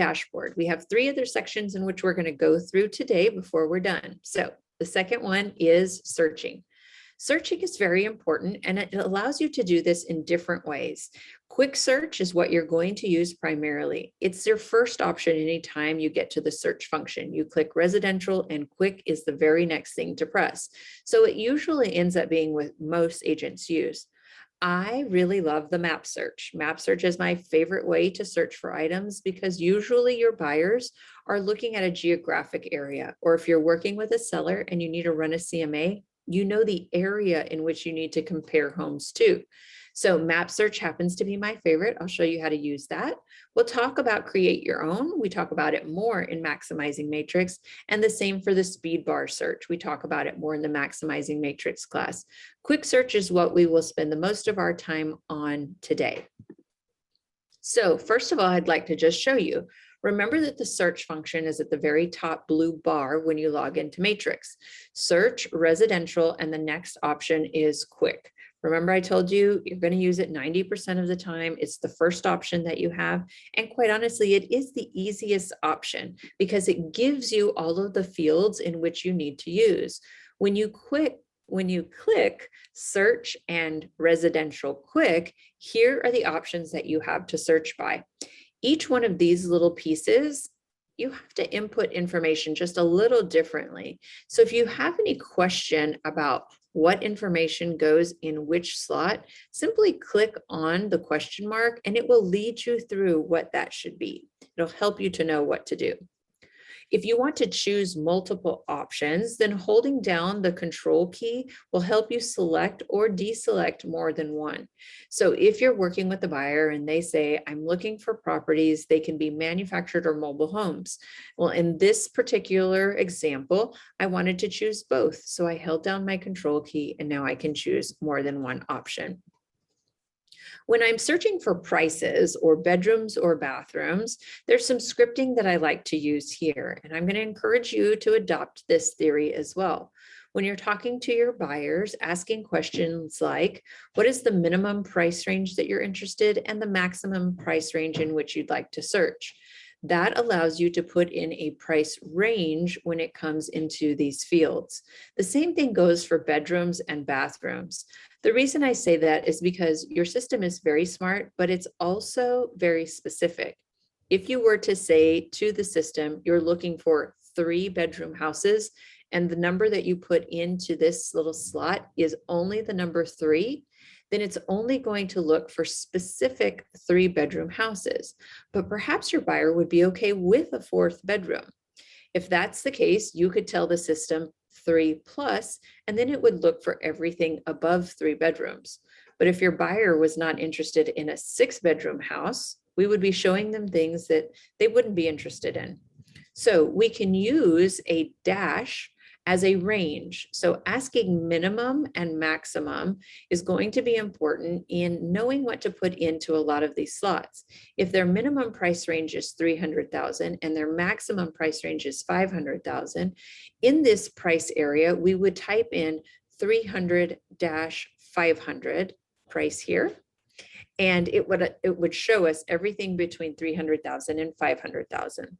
dashboard. We have 3 other sections in which we're going to go through today before we're done. So the second one is searching. Searching is very important, and it allows you to do this in different ways. Quick search is what you're going to use primarily. It's your first option anytime you get to the search function. You click residential and quick is the very next thing to press. So it usually ends up being what most agents use. I really love the map search. Map search is my favorite way to search for items because usually your buyers are looking at a geographic area, or if you're working with a seller and you need to run a CMA, you know the area in which you need to compare homes to. So map search happens to be my favorite. I'll show you how to use that. We'll talk about create your own. We talk about it more in maximizing matrix, and the same for the speed bar search. We talk about it more in the maximizing matrix class. Quick search is what we will spend the most of our time on today. So first of all, I'd like to just show you. Remember that the search function is at the very top blue bar when you log into Matrix. Search, residential, and the next option is quick. Remember, I told you you're going to use it 90% of the time. It's the first option that you have. And quite honestly, it is the easiest option because it gives you all of the fields in which you need to use. When you click search and residential quick, here are the options that you have to search by. Each one of these little pieces, you have to input information just a little differently. So if you have any question about what information goes in which slot, simply click on the question mark and it will lead you through what that should be. It'll help you to know what to do. If you want to choose multiple options, then holding down the control key will help you select or deselect more than one. So if you're working with a buyer and they say, I'm looking for properties, they can be manufactured or mobile homes. Well, in this particular example, I wanted to choose both. So I held down my control key and now I can choose more than one option. When I'm searching for prices or bedrooms or bathrooms, there's some scripting that I like to use here, and I'm going to encourage you to adopt this theory as well. When you're talking to your buyers, asking questions like, what is the minimum price range that you're interested and the maximum price range in which you'd like to search? That allows you to put in a price range when it comes into these fields. The same thing goes for bedrooms and bathrooms. The reason I say that is because your system is very smart, but it's also very specific. If you were to say to the system, you're looking for 3-bedroom houses, and the number that you put into this little slot is only the number 3, then it's only going to look for specific 3-bedroom houses. But perhaps your buyer would be okay with a 4th bedroom. If that's the case, you could tell the system 3+, and then it would look for everything above 3 bedrooms. But if your buyer was not interested in a 6-bedroom house, we would be showing them things that they wouldn't be interested in. So we can use a dash as a range. So asking minimum and maximum is going to be important in knowing what to put into a lot of these slots. If their minimum price range is 300,000 and their maximum price range is 500,000, in this price area, we would type in 300-500 price here. And it would show us everything between 300,000 and 500,000.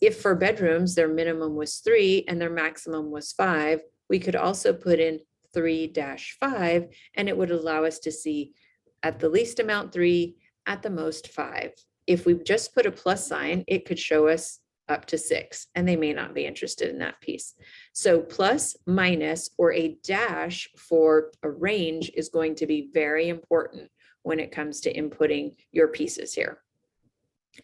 If for bedrooms, their minimum was 3 and their maximum was 5, we could also put in 3-5, and it would allow us to see at the least amount 3, at the most 5. If we just put a plus sign, it could show us up to 6, and they may not be interested in that piece. So plus, minus, or a dash for a range is going to be very important when it comes to inputting your pieces here.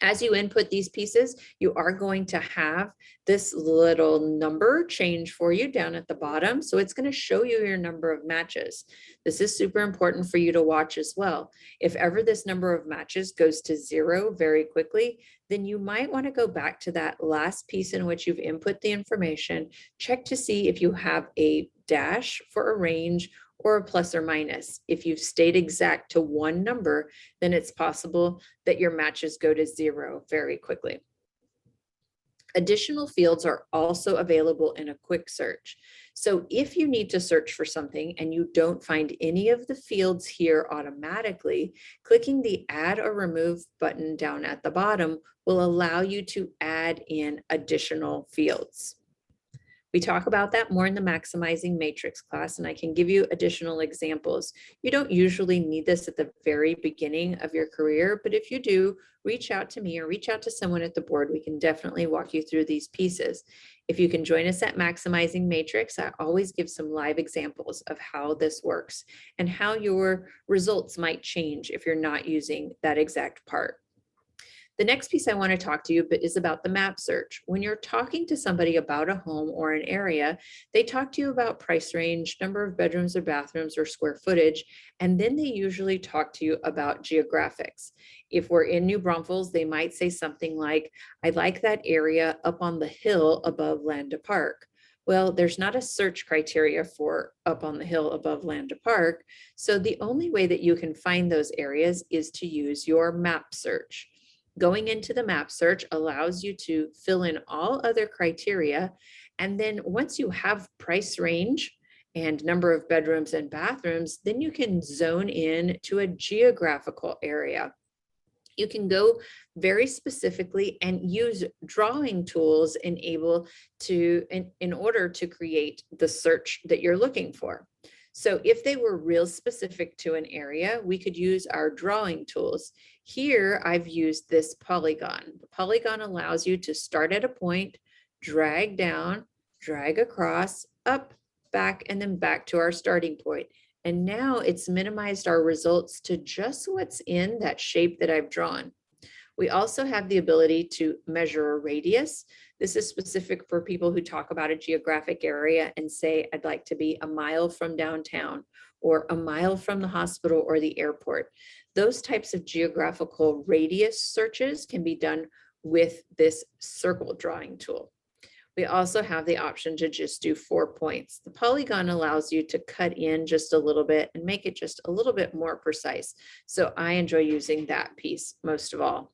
As you input these pieces, you are going to have this little number change for you down at the bottom. So it's going to show you your number of matches. This is super important for you to watch as well. If ever this number of matches goes to 0 very quickly, then you might want to go back to that last piece in which you've input the information, check to see if you have a dash for a range or a plus or minus. If you've stayed exact to one number, then it's possible that your matches go to 0 very quickly. Additional fields are also available in a quick search. So if you need to search for something and you don't find any of the fields here automatically, clicking the Add or Remove button down at the bottom will allow you to add in additional fields. We talk about that more in the Maximizing Matrix class, and I can give you additional examples. You don't usually need this at the very beginning of your career, but if you do, reach out to me or reach out to someone at the board. We can definitely walk you through these pieces. If you can join us at Maximizing Matrix, I always give some live examples of how this works and how your results might change if you're not using that exact part. The next piece I want to talk to you about is about the map search. When you're talking to somebody about a home or an area, they talk to you about price range, number of bedrooms or bathrooms or square footage, and then they usually talk to you about geographics. If we're in New Braunfels, they might say something like, I like that area up on the hill above Landa Park. Well, there's not a search criteria for up on the hill above Landa Park, so the only way that you can find those areas is to use your map search. Going into the map search allows you to fill in all other criteria. And then once you have price range and number of bedrooms and bathrooms, then you can zone in to a geographical area. You can go very specifically and use drawing tools in order to create the search that you're looking for. So if they were real specific to an area, we could use our drawing tools. Here, I've used this polygon. The polygon allows you to start at a point, drag down, drag across, up, back, and then back to our starting point. And now it's minimized our results to just what's in that shape that I've drawn. We also have the ability to measure a radius. This is specific for people who talk about a geographic area and say, I'd like to be a mile from downtown or a mile from the hospital or the airport. Those types of geographical radius searches can be done with this circle drawing tool. We also have the option to just do 4 points. The polygon allows you to cut in just a little bit and make it just a little bit more precise. So I enjoy using that piece most of all.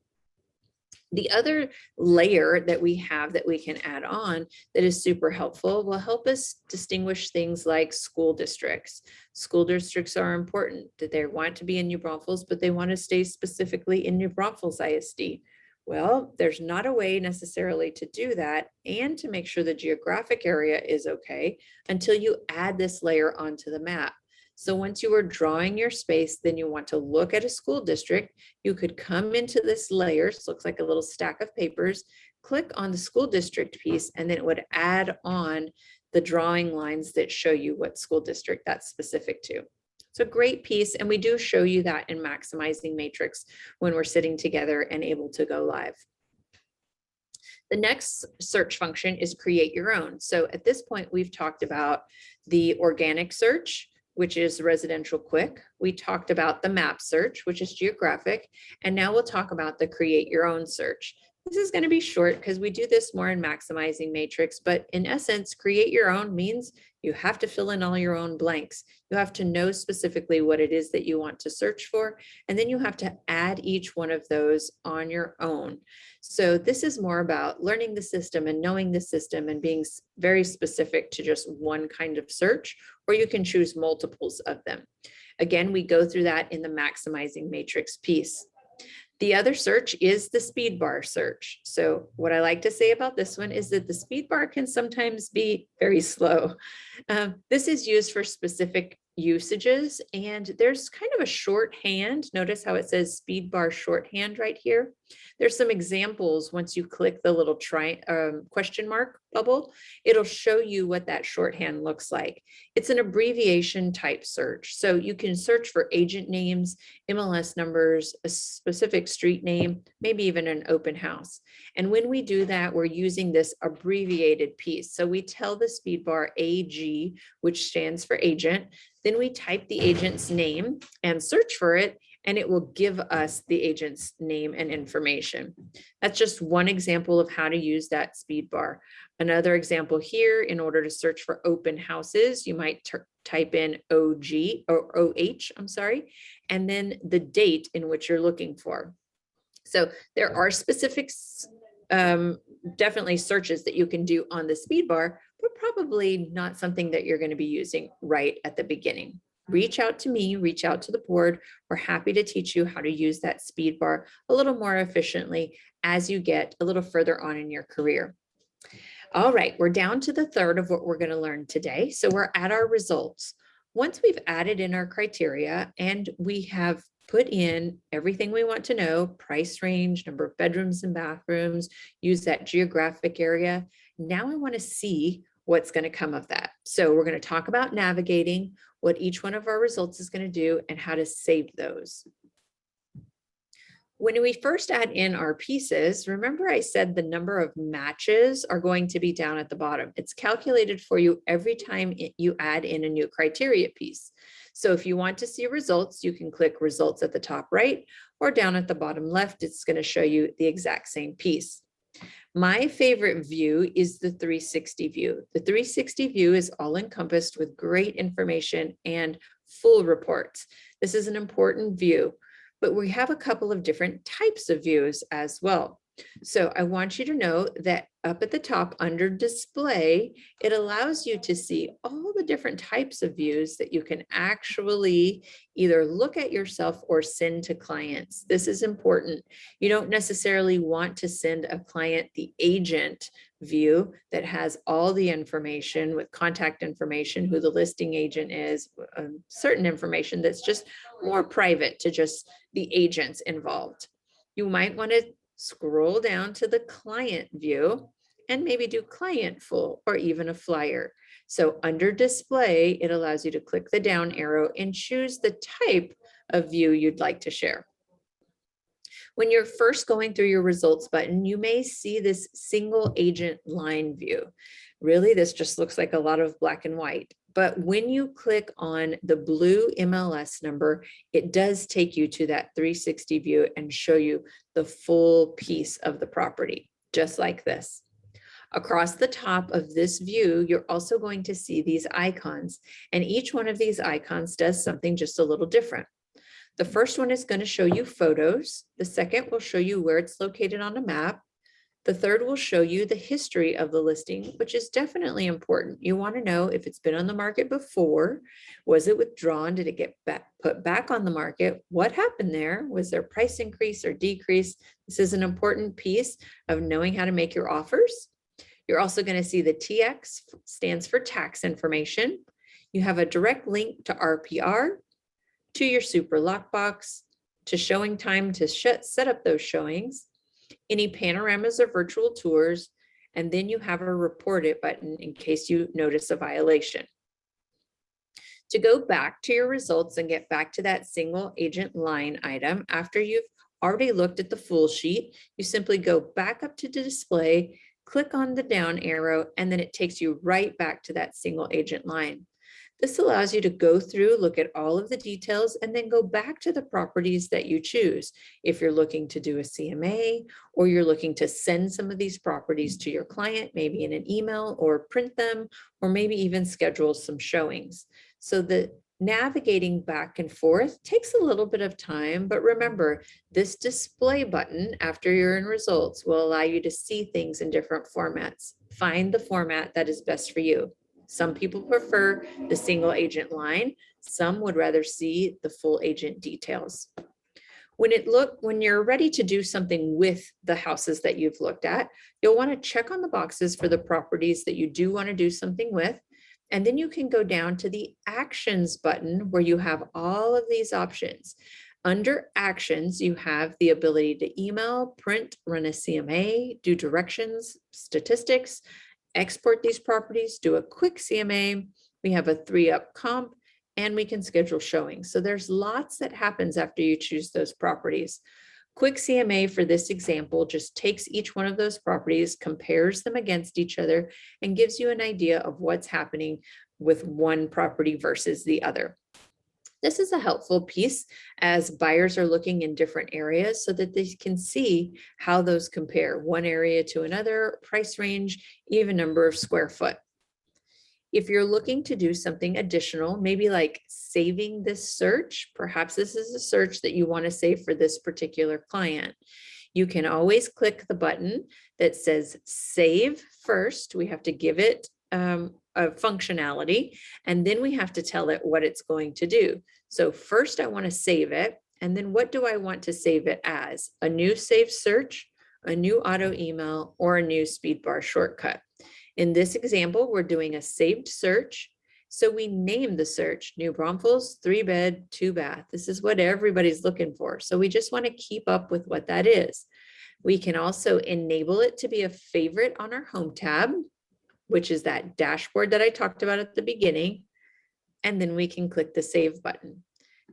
The other layer that we have that we can add on that is super helpful will help us distinguish things like school districts. School districts are important that they want to be in New Braunfels, but they want to stay specifically in New Braunfels ISD. Well, there's not a way necessarily to do that and to make sure the geographic area is okay until you add this layer onto the map. So once you are drawing your space, then you want to look at a school district. You could come into this layer, so looks like a little stack of papers, click on the school district piece, and then it would add on the drawing lines that show you what school district that's specific to. It's a great piece, and we do show you that in Maximizing Matrix when we're sitting together and able to go live. The next search function is create your own. So at this point, we've talked about the organic search, which is residential quick. We talked about the map search, which is geographic. And now we'll talk about the create your own search. This is going to be short because we do this more in Maximizing Matrix, but in essence, create your own means you have to fill in all your own blanks. You have to know specifically what it is that you want to search for, and then you have to add each one of those on your own. So this is more about learning the system and knowing the system and being very specific to just one kind of search, or you can choose multiples of them. Again, we go through that in the Maximizing Matrix piece. The other search is the speed bar search. So what I like to say about this one is that the speed bar can sometimes be very slow. This is used for specific usages, and there's kind of a shorthand. Notice how it says speed bar shorthand right here. There's some examples. Once you click the little question mark bubble, it'll show you what that shorthand looks like. It's an abbreviation type search. So you can search for agent names, MLS numbers, a specific street name, maybe even an open house. And when we do that, we're using this abbreviated piece. So we tell the speed bar AG, which stands for agent. Then we type the agent's name and search for it, and it will give us the agent's name and information. That's just one example of how to use that speed bar. Another example here, in order to search for open houses, you might type in OG or OH, I'm sorry, and then the date in which you're looking for. So there are specific definitely searches that you can do on the speed bar, but probably not something that you're going to be using right at the beginning. Reach out to me, reach out to the board. We're happy to teach you how to use that speed bar a little more efficiently as you get a little further on in your career. All right, we're down to the third of what we're going to learn today. So we're at our results. Once we've added in our criteria and we have put in everything we want to know, price range, number of bedrooms and bathrooms, use that geographic area. Now I want to see what's going to come of that. So we're going to talk about navigating, what each one of our results is going to do, and how to save those. When we first add in our pieces, remember I said the number of matches are going to be down at the bottom. It's calculated for you every time you add in a new criteria piece. So if you want to see results, you can click results at the top right, or down at the bottom left, it's going to show you the exact same piece. My favorite view is the 360 view. The 360 view is all encompassed with great information and full reports. This is an important view, but we have a couple of different types of views as well. So I want you to know that up at the top under display, it allows you to see all the different types of views that you can actually either look at yourself or send to clients. This is important. You don't necessarily want to send a client the agent view that has all the information with contact information, who the listing agent is, certain information that's just more private to just the agents involved. You might want to scroll down to the client view and maybe do client full or even a flyer. So under display, it allows you to click the down arrow and choose the type of view you'd like to share. When you're first going through your results button, you may see this single agent line view. Really, this just looks like a lot of black and white. But when you click on the blue MLS number, it does take you to that 360 view and show you the full piece of the property, just like this. Across the top of this view, you're also going to see these icons, and each one of these icons does something just a little different. The first one is going to show you photos. The second will show you where it's located on a map. The third will show you the history of the listing, which is definitely important. You want to know if it's been on the market before. Was it withdrawn? Did it get put back on the market? What happened there? Was there price increase or decrease? This is an important piece of knowing how to make your offers. You're also going to see the TX stands for tax information. You have a direct link to RPR, to your super lockbox, to showing time to set up those showings, any panoramas or virtual tours, and then you have a report it button in case you notice a violation. To go back to your results and get back to that single agent line item, after you've already looked at the full sheet, you simply go back up to the display, click on the down arrow, and then it takes you right back to that single agent line. This allows you to go through, look at all of the details, and then go back to the properties that you choose. If you're looking to do a CMA, or you're looking to send some of these properties to your client, maybe in an email or print them, or maybe even schedule some showings. So the navigating back and forth takes a little bit of time, but remember, this display button after you're in results will allow you to see things in different formats. Find the format that is best for you. Some people prefer the single agent line. Some would rather see the full agent details. When you're ready to do something with the houses that you've looked at, you'll want to check on the boxes for the properties that you do want to do something with. And then you can go down to the actions button where you have all of these options. Under actions, you have the ability to email, print, run a CMA, do directions, statistics, export these properties, do a quick CMA. We have a 3-up comp, and we can schedule showings. So there's lots that happens after you choose those properties. Quick CMA for this example just takes each one of those properties, compares them against each other, and gives you an idea of what's happening with one property versus the other. This is a helpful piece as buyers are looking in different areas so that they can see how those compare, one area to another, price range, even number of square foot. If you're looking to do something additional, maybe like saving this search, perhaps this is a search that you want to save for this particular client. You can always click the button that says save first. We have to give it a functionality, and then we have to tell it what it's going to do. So first I want to save it. And then what do I want to save it as? A new saved search, a new auto email, or a new speed bar shortcut. In this example, we're doing a saved search. So we name the search New Braunfels 3-bed, 2-bath. This is what everybody's looking for. So we just want to keep up with what that is. We can also enable it to be a favorite on our home tab, which is that dashboard that I talked about at the beginning. And then we can click the save button.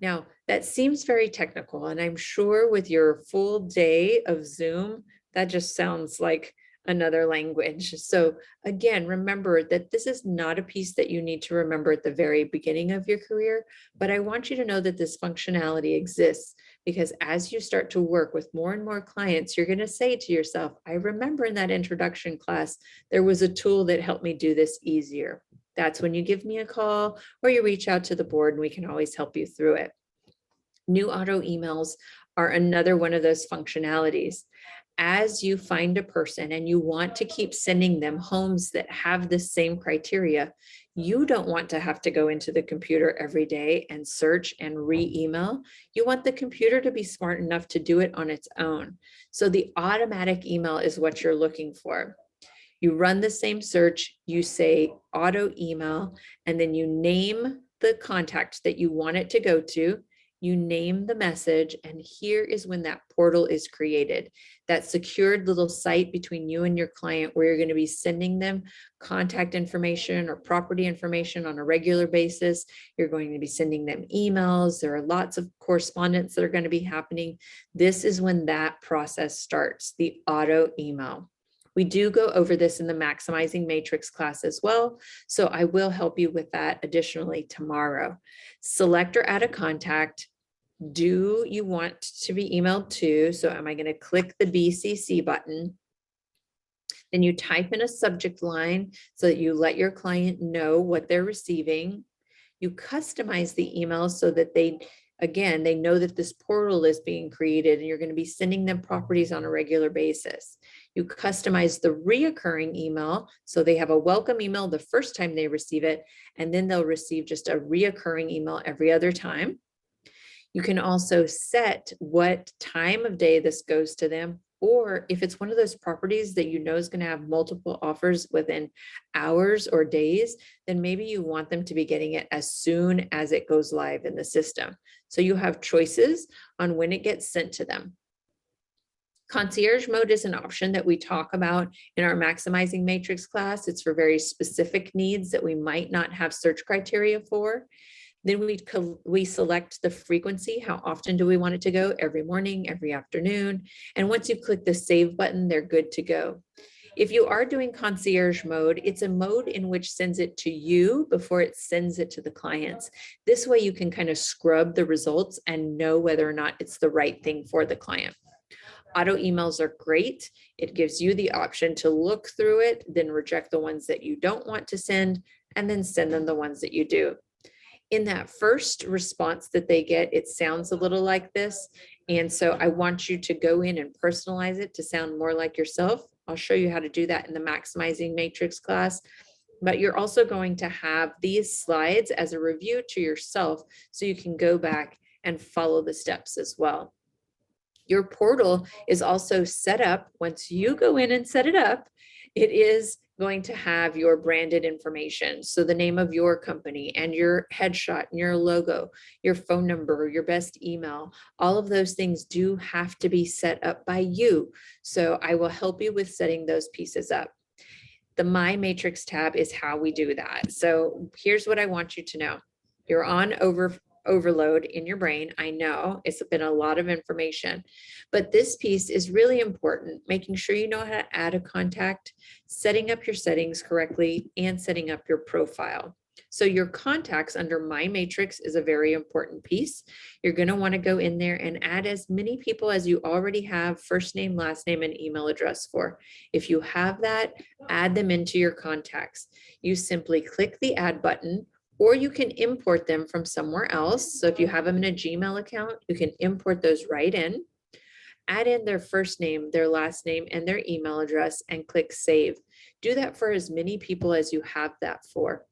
Now, that seems very technical, and I'm sure with your full day of Zoom, that just sounds like another language. So again, remember that this is not a piece that you need to remember at the very beginning of your career, but I want you to know that this functionality exists, because as you start to work with more and more clients, you're going to say to yourself, I remember in that introduction class, there was a tool that helped me do this easier. That's when you give me a call or you reach out to the board, and we can always help you through it. New auto emails are another one of those functionalities. As you find a person and you want to keep sending them homes that have the same criteria, you don't want to have to go into the computer every day and search and re-email. You want the computer to be smart enough to do it on its own. So the automatic email is what you're looking for. You run the same search, you say auto email, and then you name the contact that you want it to go to. You name the message, and here is when that portal is created. That secured little site between you and your client where you're going to be sending them contact information or property information on a regular basis. You're going to be sending them emails. There are lots of correspondence that are going to be happening. This is when that process starts, the auto email. We do go over this in the Maximizing Matrix class as well, so I will help you with that additionally tomorrow. Select or add a contact. Do you want to be emailed to? So am I going to click the BCC button? Then you type in a subject line so that you let your client know what they're receiving. You customize the email so that they know that this portal is being created and you're going to be sending them properties on a regular basis. You customize the reoccurring email so they have a welcome email the first time they receive it, and then they'll receive just a reoccurring email every other time. You can also set what time of day this goes to them, or if it's one of those properties that you know is going to have multiple offers within hours or days, then maybe you want them to be getting it as soon as it goes live in the system. So you have choices on when it gets sent to them. Concierge mode is an option that we talk about in our Maximizing Matrix class. It's for very specific needs that we might not have search criteria for. Then we select the frequency. How often do we want it to go? Every morning, every afternoon. And once you click the save button, they're good to go. If you are doing concierge mode, it's a mode in which sends it to you before it sends it to the clients. This way you can kind of scrub the results and know whether or not it's the right thing for the client. Auto emails are great. It gives you the option to look through it, then reject the ones that you don't want to send, and then send them the ones that you do. In that first response that they get, it sounds a little like this. And so I want you to go in and personalize it to sound more like yourself. I'll show you how to do that in the Maximizing Matrix class. But you're also going to have these slides as a review to yourself so you can go back and follow the steps as well. Your portal is also set up. Once you go in and set it up, it is going to have your branded information. So the name of your company and your headshot and your logo, your phone number, your best email, all of those things do have to be set up by you. So I will help you with setting those pieces up. The My Matrix tab is how we do that. So here's what I want you to know. You're on overload in your brain. I know it's been a lot of information, but this piece is really important, making sure you know how to add a contact, setting up your settings correctly, and setting up your profile. So your contacts under My Matrix is a very important piece. You're going to want to go in there and add as many people as you already have first name, last name, and email address for. If you have that, add them into your contacts. You simply click the add button, or you can import them from somewhere else. So if you have them in a Gmail account, you can import those right in. Add in their first name, their last name, and their email address and click save. Do that for as many people as you have that for.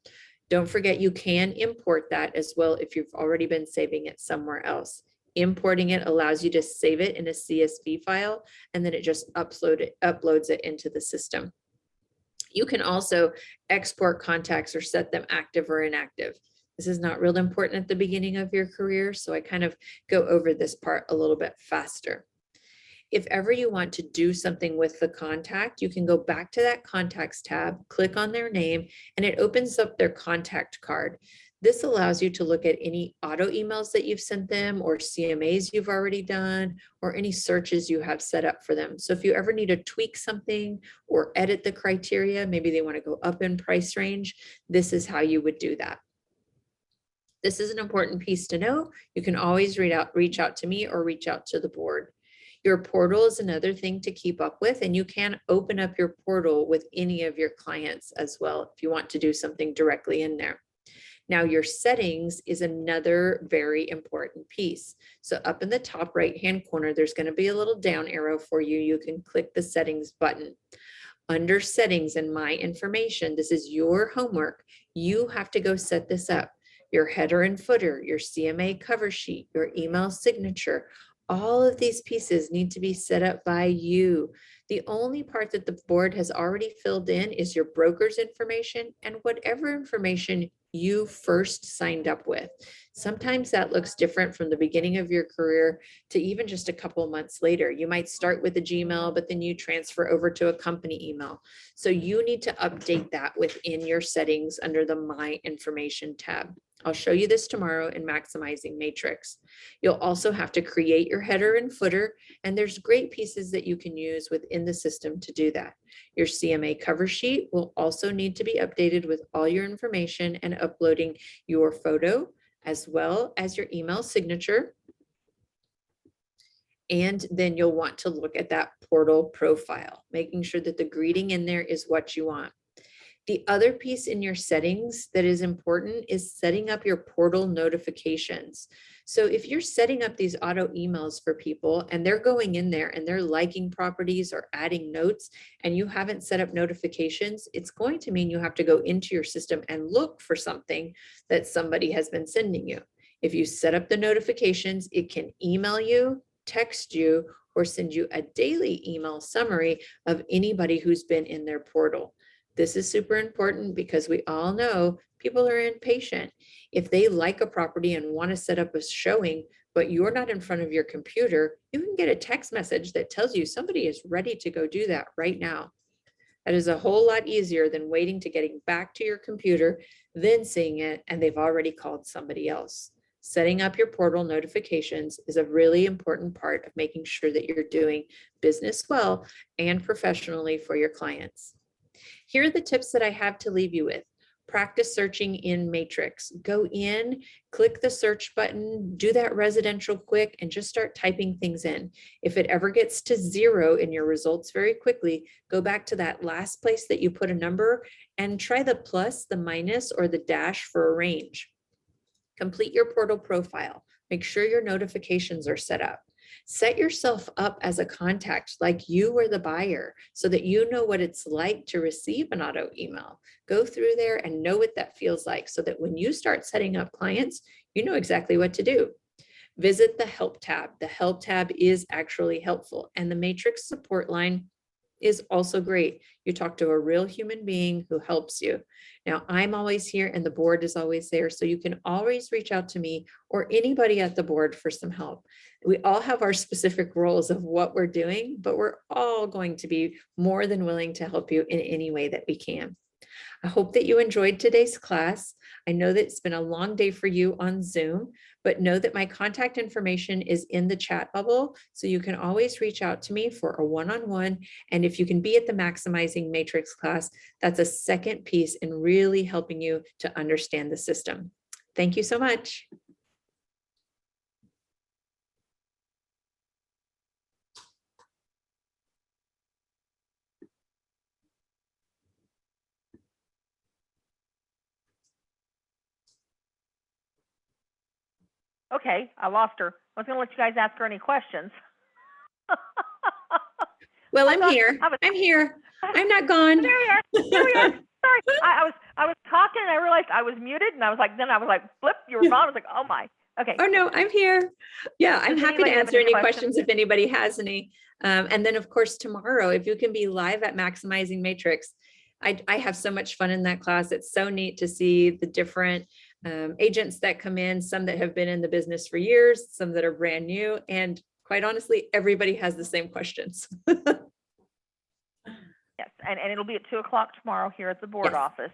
Don't forget you can import that as well if you've already been saving it somewhere else. Importing it allows you to save it in a CSV file, and then it just uploads it into the system. You can also export contacts or set them active or inactive. This is not real important at the beginning of your career, so I kind of go over this part a little bit faster. If ever you want to do something with the contact, you can go back to that contacts tab, click on their name, and it opens up their contact card. This allows you to look at any auto emails that you've sent them or CMAs you've already done or any searches you have set up for them. So if you ever need to tweak something or edit the criteria, maybe they want to go up in price range, this is how you would do that. This is an important piece to know. You can always reach out to me or reach out to the board. Your portal is another thing to keep up with, and you can open up your portal with any of your clients as well if you want to do something directly in there. Now, your settings is another very important piece. So up in the top right-hand corner, there's going to be a little down arrow for you. You can click the settings button. Under settings and my information, this is your homework. You have to go set this up. Your header and footer, your CMA cover sheet, your email signature, all of these pieces need to be set up by you. The only part that the board has already filled in is your broker's information and whatever information you first signed up with. Sometimes that looks different from the beginning of your career to even just a couple months later. You might start with a Gmail, but then you transfer over to a company email. So you need to update that within your settings under the My Information tab. I'll show you this tomorrow in Maximizing Matrix. You'll also have to create your header and footer, and there's great pieces that you can use within the system to do that. Your CMA cover sheet will also need to be updated with all your information and uploading your photo as well as your email signature. And then you'll want to look at that portal profile, making sure that the greeting in there is what you want. The other piece in your settings that is important is setting up your portal notifications. So if you're setting up these auto emails for people and they're going in there and they're liking properties or adding notes and you haven't set up notifications, it's going to mean you have to go into your system and look for something that somebody has been sending you. If you set up the notifications, it can email you, text you, or send you a daily email summary of anybody who's been in their portal. This is super important because we all know people are impatient. If they like a property and want to set up a showing, but you're not in front of your computer, you can get a text message that tells you somebody is ready to go do that right now. That is a whole lot easier than waiting to getting back to your computer, then seeing it, and they've already called somebody else. Setting up your portal notifications is a really important part of making sure that you're doing business well and professionally for your clients. Here are the tips that I have to leave you with. Practice searching in Matrix. Go in, click the search button, do that residential quick, and just start typing things in. If it ever gets to 0 in your results very quickly, go back to that last place that you put a number and try the plus, the minus, or the dash for a range. Complete your portal profile. Make sure your notifications are set up. Set yourself up as a contact like you were the buyer so that you know what it's like to receive an auto email. Go through there and know what that feels like so that when you start setting up clients, you know exactly what to do. Visit the Help tab. The Help tab is actually helpful, and the Matrix support line is also great. You talk to a real human being who helps you. Now, I'm always here and the board is always there, so you can always reach out to me or anybody at the board for some help. We all have our specific roles of what we're doing, but we're all going to be more than willing to help you in any way that we can. I hope that you enjoyed today's class. I know that it's been a long day for you on Zoom, but know that my contact information is in the chat bubble, so you can always reach out to me for a one-on-one. And if you can be at the Maximizing Matrix class, that's a second piece in really helping you to understand the system. Thank you so much. Okay, I lost her. I was going to let you guys ask her any questions. Well, I I'm thought here. I was I'm here. there I'm not gone. we are. Here we are. Sorry. I was talking and I realized I was muted and I was like, flip, you were gone. I was like, oh my. Okay. Oh, no, I'm here. Yeah, I'm Does happy to anybody have answer any any questions? questions if anybody has any. And then, of course, tomorrow, if you can be live at Maximizing Matrix, I have so much fun in that class. It's so neat to see the different agents that come in, some that have been in the business for years, some that are brand new. And quite honestly, everybody has the same questions. Yes. And it'll be at 2:00 tomorrow here at the board Yes. office.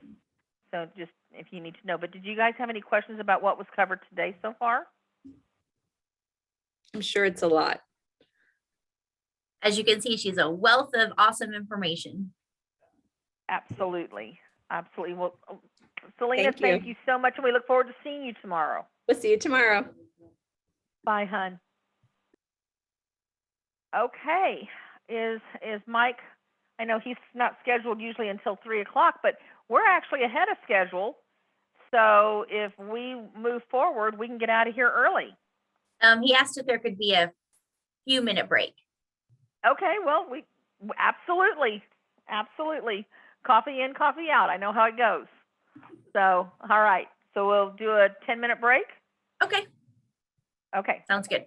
So just if you need to know. But did you guys have any questions about what was covered today so far? I'm sure it's a lot. As you can see, she's a wealth of awesome information. Absolutely. Absolutely. Well, Selena, Thank thank you. you so much. And we look forward to seeing you tomorrow. We'll see you tomorrow. Bye, hun. Okay. Is Mike, I know he's not scheduled usually until 3:00, but we're actually ahead of schedule. So if we move forward, we can get out of here early. He asked if there could be a few minute break. Okay, well, we absolutely, absolutely. Coffee in, coffee out. I know how it goes. So, all right. So we'll do a 10-minute break. Okay, Okay. sounds good.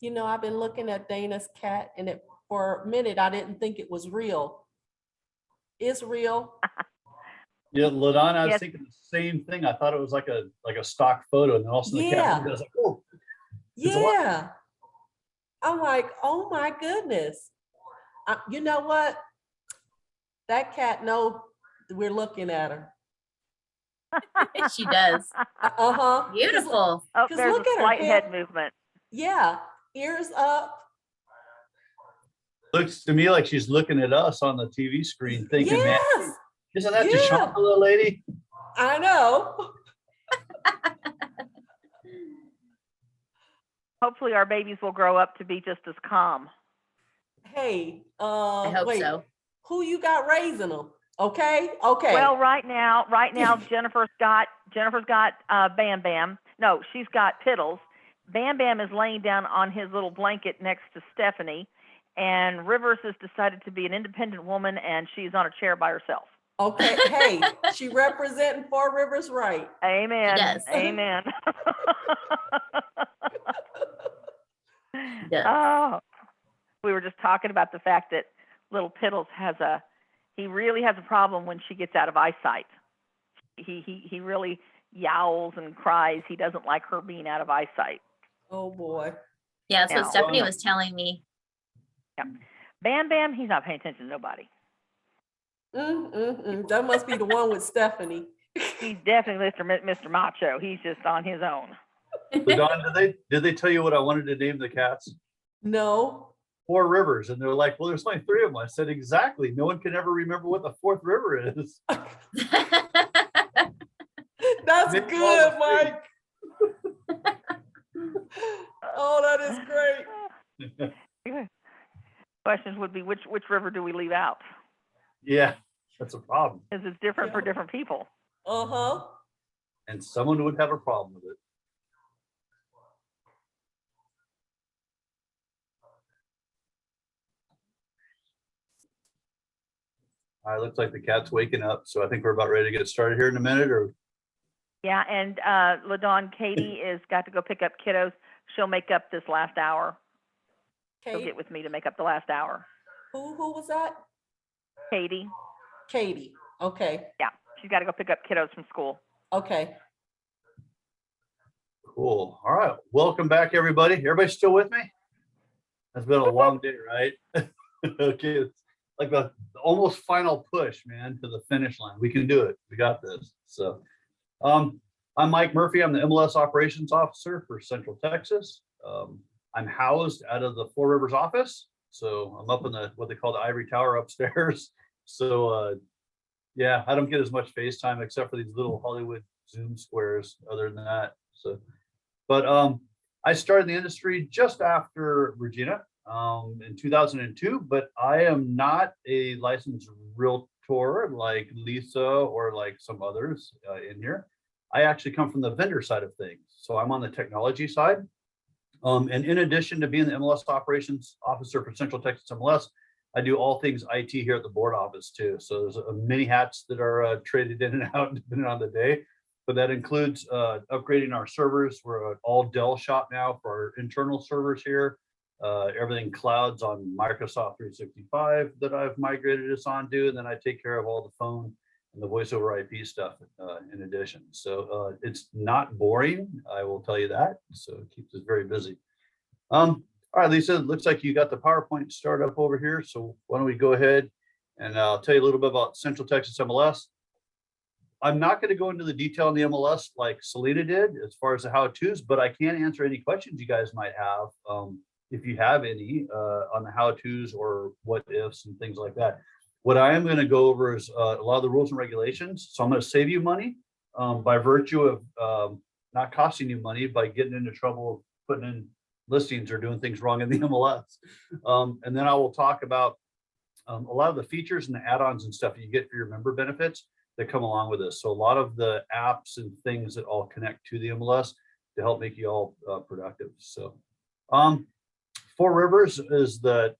You know, I've been looking at Dana's cat, and for a minute, I didn't think it was real. It's real. Yeah, LaDonna, I was Yes. thinking the same thing. I thought it was like a stock photo, and then all of a sudden the Yeah. cat was like, oh, it's alive. Yeah. I'm like, oh my goodness. You know what? That cat knows we're looking at her. She does. Uh-huh. Beautiful. Oh, 'Cause there's look a at her slight head. head movement. Yeah, ears up. Looks to me like she's looking at us on the TV screen thinking, man, Yes, isn't that Yeah. Deshaun, little lady? I know. Hopefully our babies will grow up to be just as calm. Hey, I hope wait, so. who you got raising them? Okay, okay. Well, right now, Jennifer's got Bam Bam. No, she's got Piddles. Bam Bam is laying down on his little blanket next to Stephanie, and Rivers has decided to be an independent woman, and she's on a chair by herself. Okay, hey, she representing Four Rivers right. Amen. does. Amen. She does. Oh, we were just talking about the fact that little Piddles he really has a problem when she gets out of eyesight. He really yowls and cries. He doesn't like her being out of eyesight. Oh boy. Yeah, that's Now- what Stephanie was telling me. Bam Bam, he's not paying attention to nobody. That must be the one with Stephanie. He's definitely Mr. Macho. He's just on his own. LaDonna, did they tell you what I wanted to name the cats? No. Four Rivers. And they're like, well, there's only three of them. I said, exactly. No one can ever remember what the fourth river is. That's Nick good, Wallace. Mike. Oh, that is great. Questions would be which river do we leave out? Yeah, that's a problem. Because it's different for Yeah. different people. Uh-huh. And someone would have a problem with it. All right, looks like the cat's waking up. So I think we're about ready to get started here in a minute, or Yeah, and LaDawn, Katie is got to go pick up kiddos. She'll make up this last hour. She'll Kate, get with me to make up the last hour. who was that? Katie, Katie. Okay. yeah, she's got to go pick up kiddos from school. Okay. cool. All right, welcome back, everybody. Everybody still with me? It's been a long day, right? Okay, it's like the almost final push, man, to the finish line. We can do it. We got this. So, I'm Mike Murphy. I'm the MLS operations officer for Central Texas. I'm housed out of the Four Rivers office. So I'm up in what they call the Ivory Tower upstairs. So, yeah, I don't get as much face time except for these little Hollywood Zoom squares other than that. So, but I started in the industry just after Regina in 2002, but I am not a licensed realtor like Lisa or like some others in here. I actually come from the vendor side of things. So I'm on the technology side. And in addition to being the MLS operations officer for Central Texas MLS, I do all things IT here at the board office too. So there's many hats that are traded in and out depending on the day. But that includes upgrading our servers. We're an all Dell shop now for our internal servers here. Everything clouds on Microsoft 365 that I've migrated us onto. And then I take care of all the phone and the voice over IP stuff in addition. So it's not boring, I will tell you that. So it keeps us very busy. All right, Lisa, it looks like you got the PowerPoint started up over here. So why don't we go ahead and I'll tell you a little bit about Central Texas MLS. I'm not going to go into the detail on the MLS like Selena did as far as the how-tos, but I can answer any questions you guys might have if you have any on the how-tos or what ifs and things like that. What I am going to go over is a lot of the rules and regulations. So I'm going to save you money by virtue of not costing you money by getting into trouble putting in listings or doing things wrong in the MLS. And then I will talk about a lot of the features and the add-ons and stuff you get for your member benefits that come along with this. So a lot of the apps and things that all connect to the MLS to help make you all productive. So Four Rivers is the,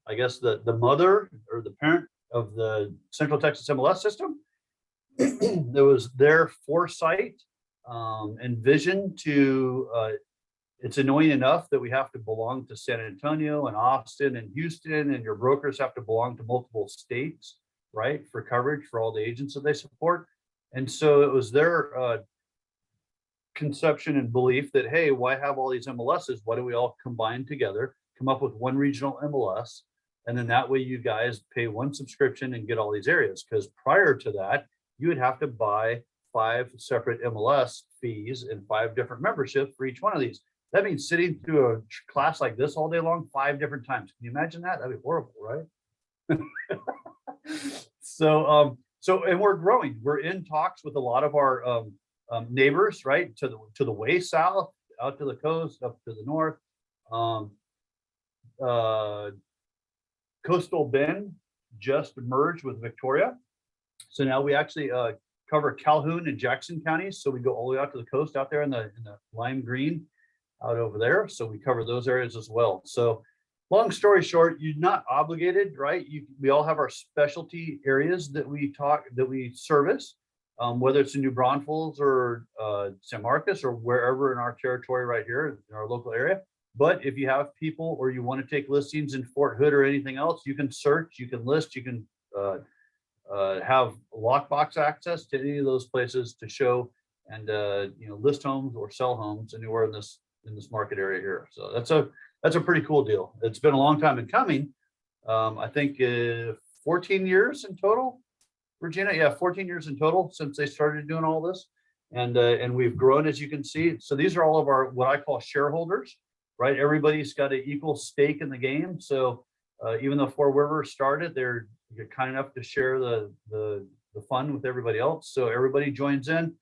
I guess the mother or the parent of the Central Texas MLS system. There was their foresight and vision to it's annoying enough that we have to belong to San Antonio and Austin and Houston, and your brokers have to belong to multiple states, right, for coverage for all the agents that they support. And so it was their conception and belief that, hey, why have all these MLSs? Why don't we all combine together, come up with one regional MLS, and then that way you guys pay one subscription and get all these areas? Because prior to that, you would have to buy 5 separate MLS fees and 5 different memberships for each one of these. That means sitting through a class like this all day long, 5 different times. Can you imagine that? That'd be horrible, right? So, and we're growing. We're in talks with a lot of our neighbors, right, to the way south, out to the coast, up to the north. Coastal Bend just merged with Victoria, so now we actually cover Calhoun and Jackson counties. So we go all the way out to the coast, out there in the lime green, out over there. So we cover those areas as well. So long story short, you're not obligated, right? We all have our specialty areas that we service, whether it's in New Braunfels or San Marcos or wherever in our territory right here in our local area. But if you have people or you want to take listings in Fort Hood or anything else, you can search, you can list, you can have lockbox access to any of those places to show and list homes or sell homes anywhere in this market area here. So that's a pretty cool deal. It's been a long time in coming. I think 14 years in total, Regina. Yeah, 14 years in total since they started doing all this, and we've grown, as you can see. So these are all of our what I call shareholders, right? Everybody's got an equal stake in the game. So even though Four Rivers started, they're kind enough to share the fun with everybody else. So everybody joins in,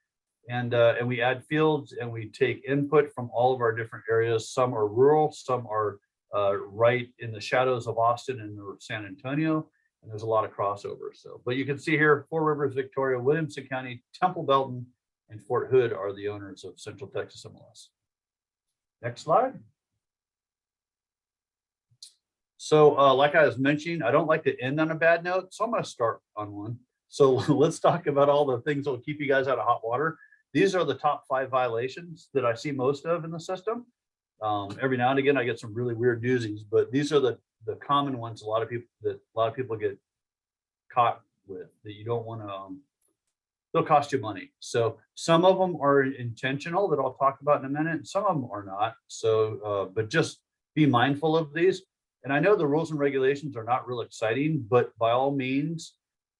and we add fields and we take input from all of our different areas. Some are rural, some are right in the shadows of Austin and San Antonio, and there's a lot of crossover. So, but you can see here, Four Rivers, Victoria, Williamson County, Temple Belton, and Fort Hood are the owners of Central Texas MLS. Next slide. So like I was mentioning, I don't like to end on a bad note, so I'm going to start on one. So let's talk about all the things that will keep you guys out of hot water. These are the top 5 violations that I see most of in the system. Every now and again, I get some really weird newsies, but these are the common ones. A lot of people get caught with that you don't want to. They'll cost you money. So some of them are intentional that I'll talk about in a minute. Some of them are not. So, but just be mindful of these. And I know the rules and regulations are not real exciting, but by all means,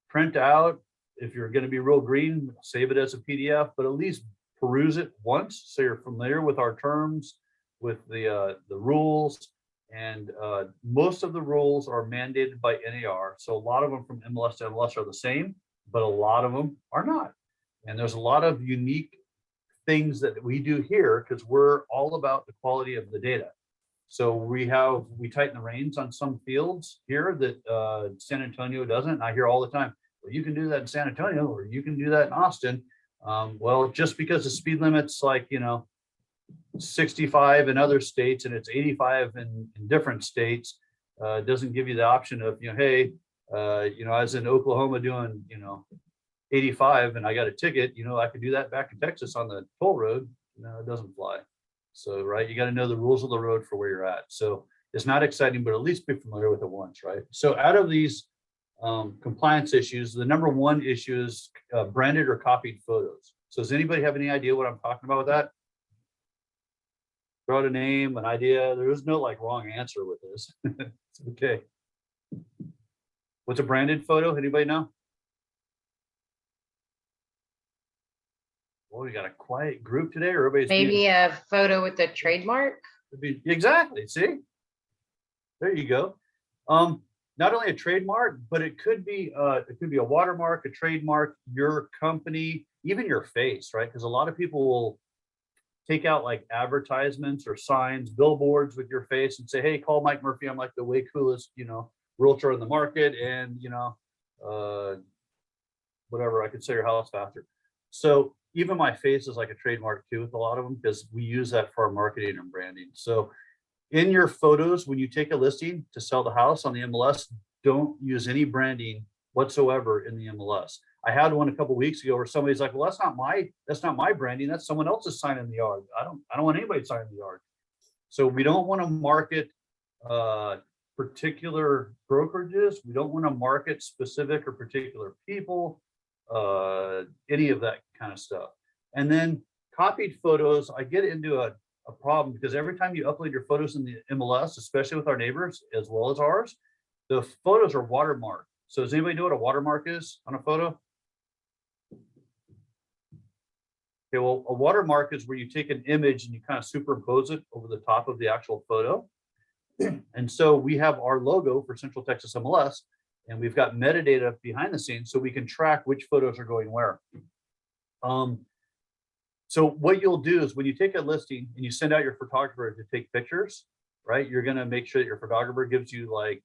print out. If you're going to be real green, save it as a PDF, but at least peruse it once so you're familiar with our terms, with the rules. And most of the rules are mandated by NAR. So a lot of them from MLS to MLS are the same, but a lot of them are not. And there's a lot of unique things that we do here because we're all about the quality of the data. So we tighten the reins on some fields here that San Antonio doesn't. I hear all the time, well, you can do that in San Antonio or you can do that in Austin. Well, just because the speed limit's like, 65 in other states and it's 85 in different states, doesn't give you the option of, hey, I was in Oklahoma doing, 85 and I got a ticket, I could do that back in Texas on the toll road. No, it doesn't fly. So, right, you got to know the rules of the road for where you're at. So it's not exciting, but at least be familiar with it once, right? So out of these compliance issues, the number one issue is branded or copied photos. So does anybody have any idea what I'm talking about with that? Throw out a name, an idea. There is no wrong answer with this. It's okay. What's a branded photo? Anybody know? Well, we got a quiet group today, or everybody's Maybe a photo with the trademark. Exactly. See, there you go. Not only a trademark, but it could be a watermark, a trademark, your company, even your face, right? Because a lot of people will take out advertisements or signs, billboards with your face and say, hey, call Mike Murphy. I'm the way coolest, realtor in the market. And, whatever, I could sell your house faster. So even my face is like a trademark too with a lot of them because we use that for our marketing and branding. So in your photos, when you take a listing to sell the house on the MLS, don't use any branding whatsoever in the MLS. I had one a couple of weeks ago where somebody's like, well, that's not my branding. That's someone else's sign in the yard. I don't want anybody signing in the yard. So we don't want to market particular brokerages. We don't want to market specific or particular people, any of that kind of stuff. And then copied photos, I get into a problem because every time you upload your photos in the MLS, especially with our neighbors as well as ours, the photos are watermarked. So does anybody know what a watermark is on a photo? Okay, well, a watermark is where you take an image and you kind of superimpose it over the top of the actual photo. And so we have our logo for Central Texas MLS, and we've got metadata behind the scenes so we can track which photos are going where. So what you'll do is when you take a listing and you send out your photographer to take pictures, right? You're going to make sure that your photographer gives you like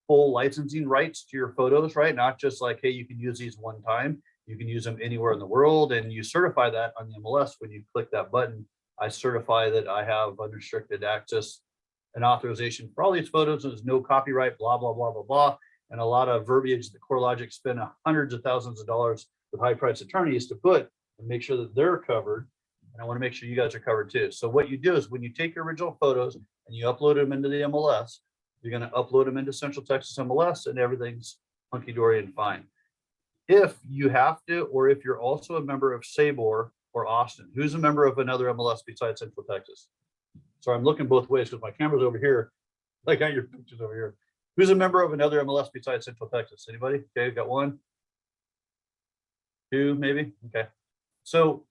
full licensing rights to your photos, right? Not just like, hey, you can use these one time. You can use them anywhere in the world, and you certify that on the MLS when you click that button. I certify that I have unrestricted access and authorization for all these photos. There's no copyright, blah, blah, blah, blah, blah. And a lot of verbiage that CoreLogic spent hundreds of thousands of dollars with high-priced attorneys to put and make sure that they're covered. And I want to make sure you guys are covered too. So what you do is when you take your original photos and you upload them into the MLS, you're going to upload them into Central Texas MLS and everything's hunky-dory and fine. If you have to, or if you're also a member of Sabor or Austin, who's a member of another MLS besides Central Texas? So I'm looking both ways because my camera's over here. I got your pictures over here. Who's a member of another MLS besides Central Texas? Anybody? Okay, got one, two, maybe. Okay. So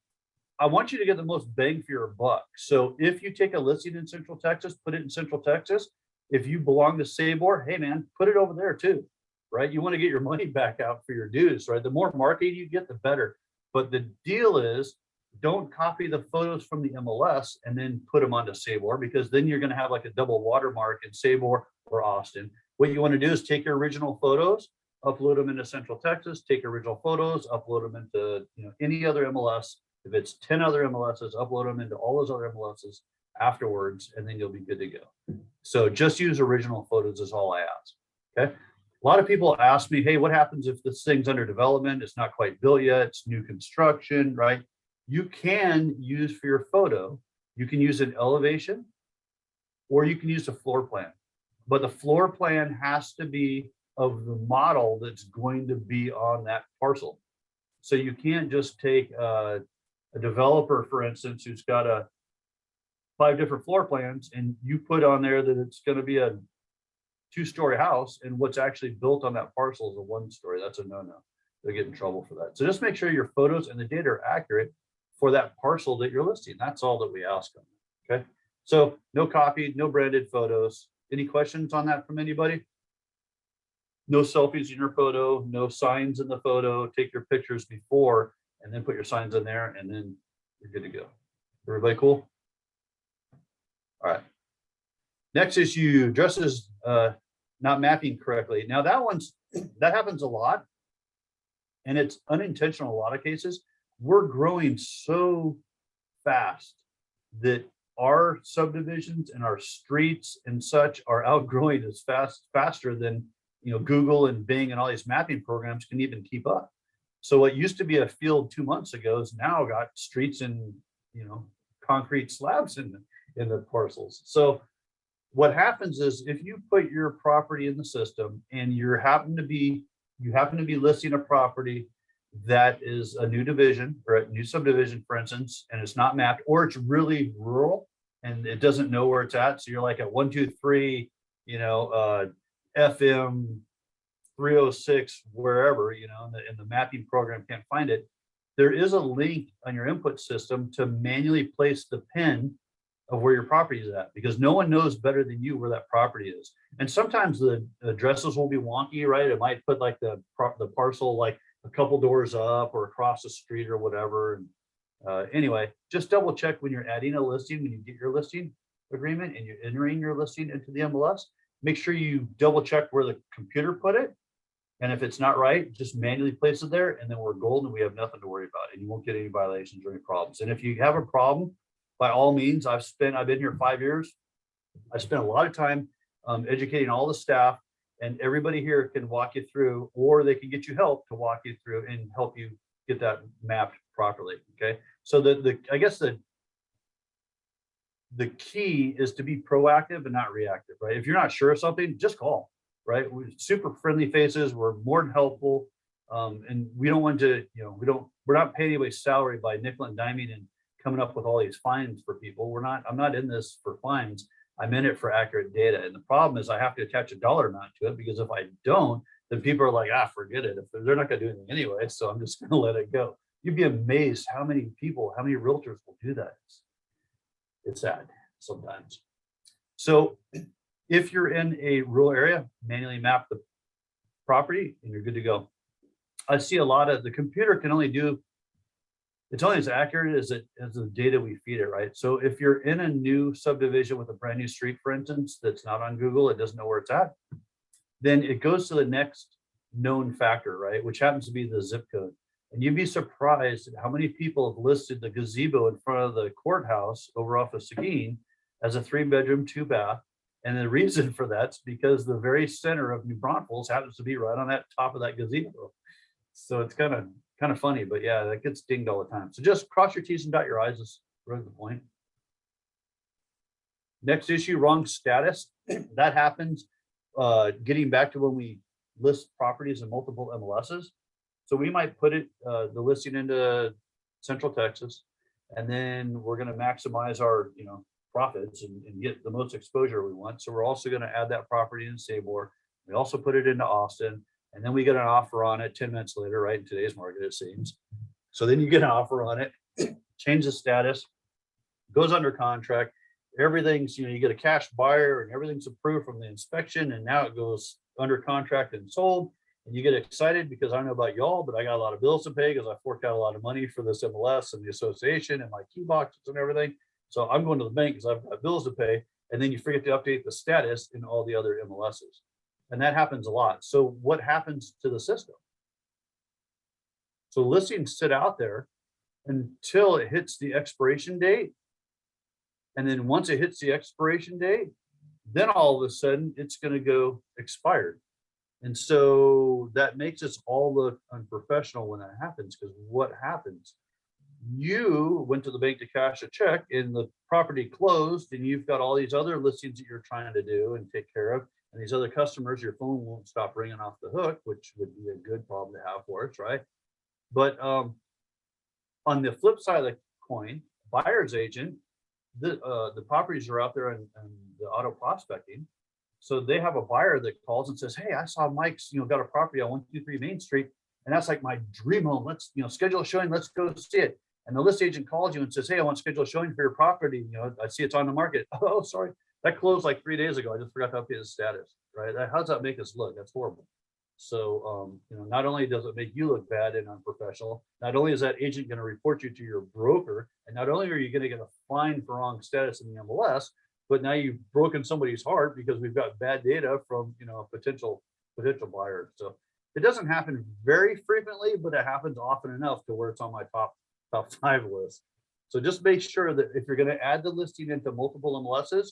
I want you to get the most bang for your buck. So if you take a listing in Central Texas, put it in Central Texas. If you belong to Sabor, hey man, put it over there too, right? You want to get your money back out for your dues, right? The more marketing you get, the better. But the deal is, don't copy the photos from the MLS and then put them onto Sabor, because then you're going to have like a double watermark in Sabor or Austin. What you want to do is take your original photos, upload them into Central Texas, take original photos, upload them into any other MLS. If it's 10 other MLSs, upload them into all those other MLSs afterwards, and then you'll be good to go. So just use original photos is all I ask. Okay. A lot of people ask me, hey, what happens if this thing's under development? It's not quite built yet. It's new construction, right? You can use for your photo, you can use an elevation or you can use a floor plan. But the floor plan has to be of the model that's going to be on that parcel. So you can't just take a developer, for instance, who's got 5 different floor plans and you put on there that it's going to be a 2-story house, and what's actually built on that parcel is a 1-story. That's a no-no. They'll get in trouble for that. So just make sure your photos and the data are accurate for that parcel that you're listing. That's all that we ask them. Okay. So no copied, no branded photos. Any questions on that from anybody? No selfies in your photo, no signs in the photo. Take your pictures before and then put your signs in there, and then you're good to go. Everybody cool? All right. Next issue, addresses not mapping correctly. Now that happens a lot, and it's unintentional in a lot of cases. We're growing so fast that our subdivisions and our streets and such are outgrowing as faster than Google and Bing and all these mapping programs can even keep up. So what used to be a field 2 months ago is now got streets and concrete slabs in the parcels. So what happens is if you put your property in the system and you happen to be listing a property that is a new division or a new subdivision, for instance, and it's not mapped, or it's really rural and it doesn't know where it's at. So you're like at 123, FM 306, wherever, and the mapping program can't find it. There is a link on your input system to manually place the pin of where your property is at, because no one knows better than you where that property is. And sometimes the addresses will be wonky, right? It might put like the parcel like a couple doors up or across the street or whatever. And anyway, just double check when you're adding a listing, when you get your listing agreement and you're entering your listing into the MLS, make sure you double check where the computer put it. And if it's not right, just manually place it there, and then we're golden. We have nothing to worry about, and you won't get any violations or any problems. And if you have a problem, by all means, I've been here 5 years. I spent a lot of time educating all the staff, and everybody here can walk you through, or they can get you help to walk you through and help you get that mapped properly. Okay. So I guess the the key is to be proactive and not reactive, right? If you're not sure of something, just call, right? We're super friendly faces. We're more than helpful. And we don't want to, we're not paying anybody's salary by nickel and diming and coming up with all these fines for people. I'm not in this for fines. I'm in it for accurate data. And the problem is I have to attach a dollar amount to it, because if I don't, then people are like, forget it. If they're not going to do anything anyway, so I'm just going to let it go. You'd be amazed how many realtors will do that. It's sad sometimes. So if you're in a rural area, manually map the property and you're good to go. I see a lot of the computer can only do, it's only as accurate as the data we feed it, right? So if you're in a new subdivision with a brand new street, for instance, that's not on Google, it doesn't know where it's at, then it goes to the next known factor, right? Which happens to be the zip code. And you'd be surprised at how many people have listed the gazebo in front of the courthouse over off of Seguin as a 3-bedroom, 2-bath. And the reason for that's because the very center of New Braunfels happens to be right on that top of that gazebo. So it's kind of funny, but yeah, that gets dinged all the time. So just cross your T's and dot your I's is really the point. Next issue, wrong status. That happens getting back to when we list properties in multiple MLSs. So we might put it, the listing into Central Texas, and then we're going to maximize our, profits and get the most exposure we want. So we're also going to add that property in Sabor. We also put it into Austin, and then we get an offer on it 10 minutes later, right? In today's market, it seems. So then you get an offer on it, change the status, goes under contract. Everything's, you get a cash buyer and everything's approved from the inspection, and now it goes under contract and sold. And you get excited because I don't know about y'all, but I got a lot of bills to pay because I forked out a lot of money for this MLS and the association and my key boxes and everything. So I'm going to the bank because I've got bills to pay. And then you forget to update the status in all the other MLSs. And that happens a lot. So what happens to the system? So listings sit out there until it hits the expiration date. And then once it hits the expiration date, then all of a sudden it's going to go expired. And so that makes us all look unprofessional when that happens, because what happens? You went to the bank to cash a check and the property closed, and you've got all these other listings that you're trying to do and take care of. And these other customers, your phone won't stop ringing off the hook, which would be a good problem to have for us, right? But on the flip side of the coin, buyer's agent, the properties are out there in the auto prospecting. So they have a buyer that calls and says, hey, I saw Mike's, got a property on 123 Main Street, and that's like my dream home. Let's, schedule a showing. Let's go see it. And the list agent calls you and says, hey, I want to schedule a showing for your property. I see it's on the market. Oh, sorry. That closed like 3 days ago. I just forgot to update the status, right? How does that make us look? That's horrible. So, not only does it make you look bad and unprofessional, not only is that agent going to report you to your broker, and not only are you going to get a fine for wrong status in the MLS, but now you've broken somebody's heart because we've got bad data from, a potential buyer. So it doesn't happen very frequently, but it happens often enough to where it's on my top 5 list. So just make sure that if you're going to add the listing into multiple MLSs,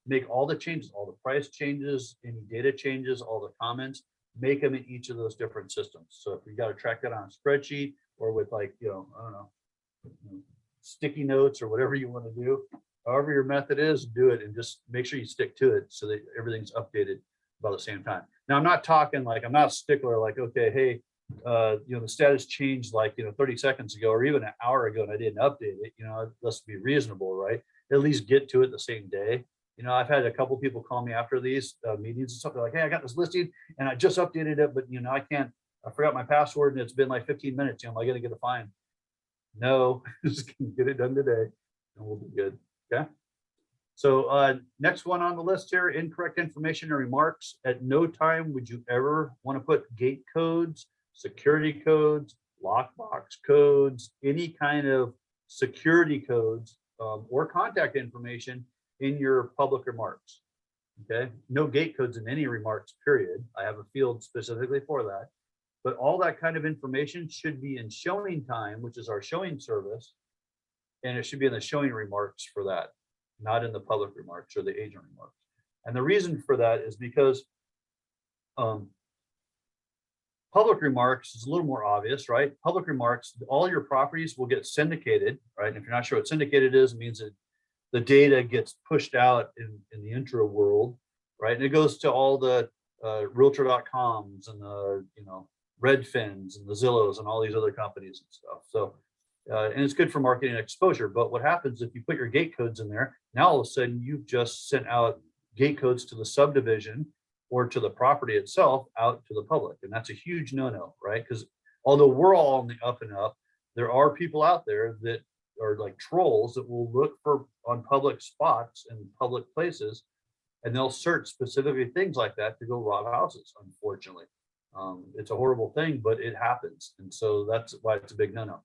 make all the changes, all the price changes, any data changes, all the comments, make them in each of those different systems. So if you got to track that on a spreadsheet or with like, I don't know, sticky notes or whatever you want to do, however your method is, do it and just make sure you stick to it so that everything's updated about the same time. Now, I'm not talking like, I'm not a stickler like, okay, hey, the status changed like, 30 seconds ago or even an hour ago and I didn't update it. Let's be reasonable, right? At least get to it the same day. I've had a couple people call me after these meetings and stuff. They're like, hey, I got this listing and I just updated it, but I forgot my password and it's been like 15 minutes. Am I going to get a fine? No, just get it done today and we'll be good. Okay. So next one on the list here, incorrect information and remarks. At no time would you ever want to put gate codes, security codes, lockbox codes, any kind of security codes or contact information in your public remarks. Okay. No gate codes in any remarks, period. I have a field specifically for that. But all that kind of information should be in showing time, which is our showing service. And it should be in the showing remarks for that, not in the public remarks or the agent remarks. And the reason for that is because public remarks is a little more obvious, right? Public remarks, all your properties will get syndicated, right? And if you're not sure what syndicated is, it means that the data gets pushed out in the intra world, right? And it goes to all the realtor.coms and the, you know, Redfins and the Zillows and all these other companies and stuff. So, and it's good for marketing exposure. But what happens if you put your gate codes in there, now all of a sudden you've just sent out gate codes to the subdivision or to the property itself out to the public. And that's a huge no-no, right? Because although we're all on the up and up, there are people out there that are like trolls that will look for on public spots and public places, and they'll search specifically things like that to go rob houses, unfortunately. It's a horrible thing, but it happens. And so that's why it's a big no-no.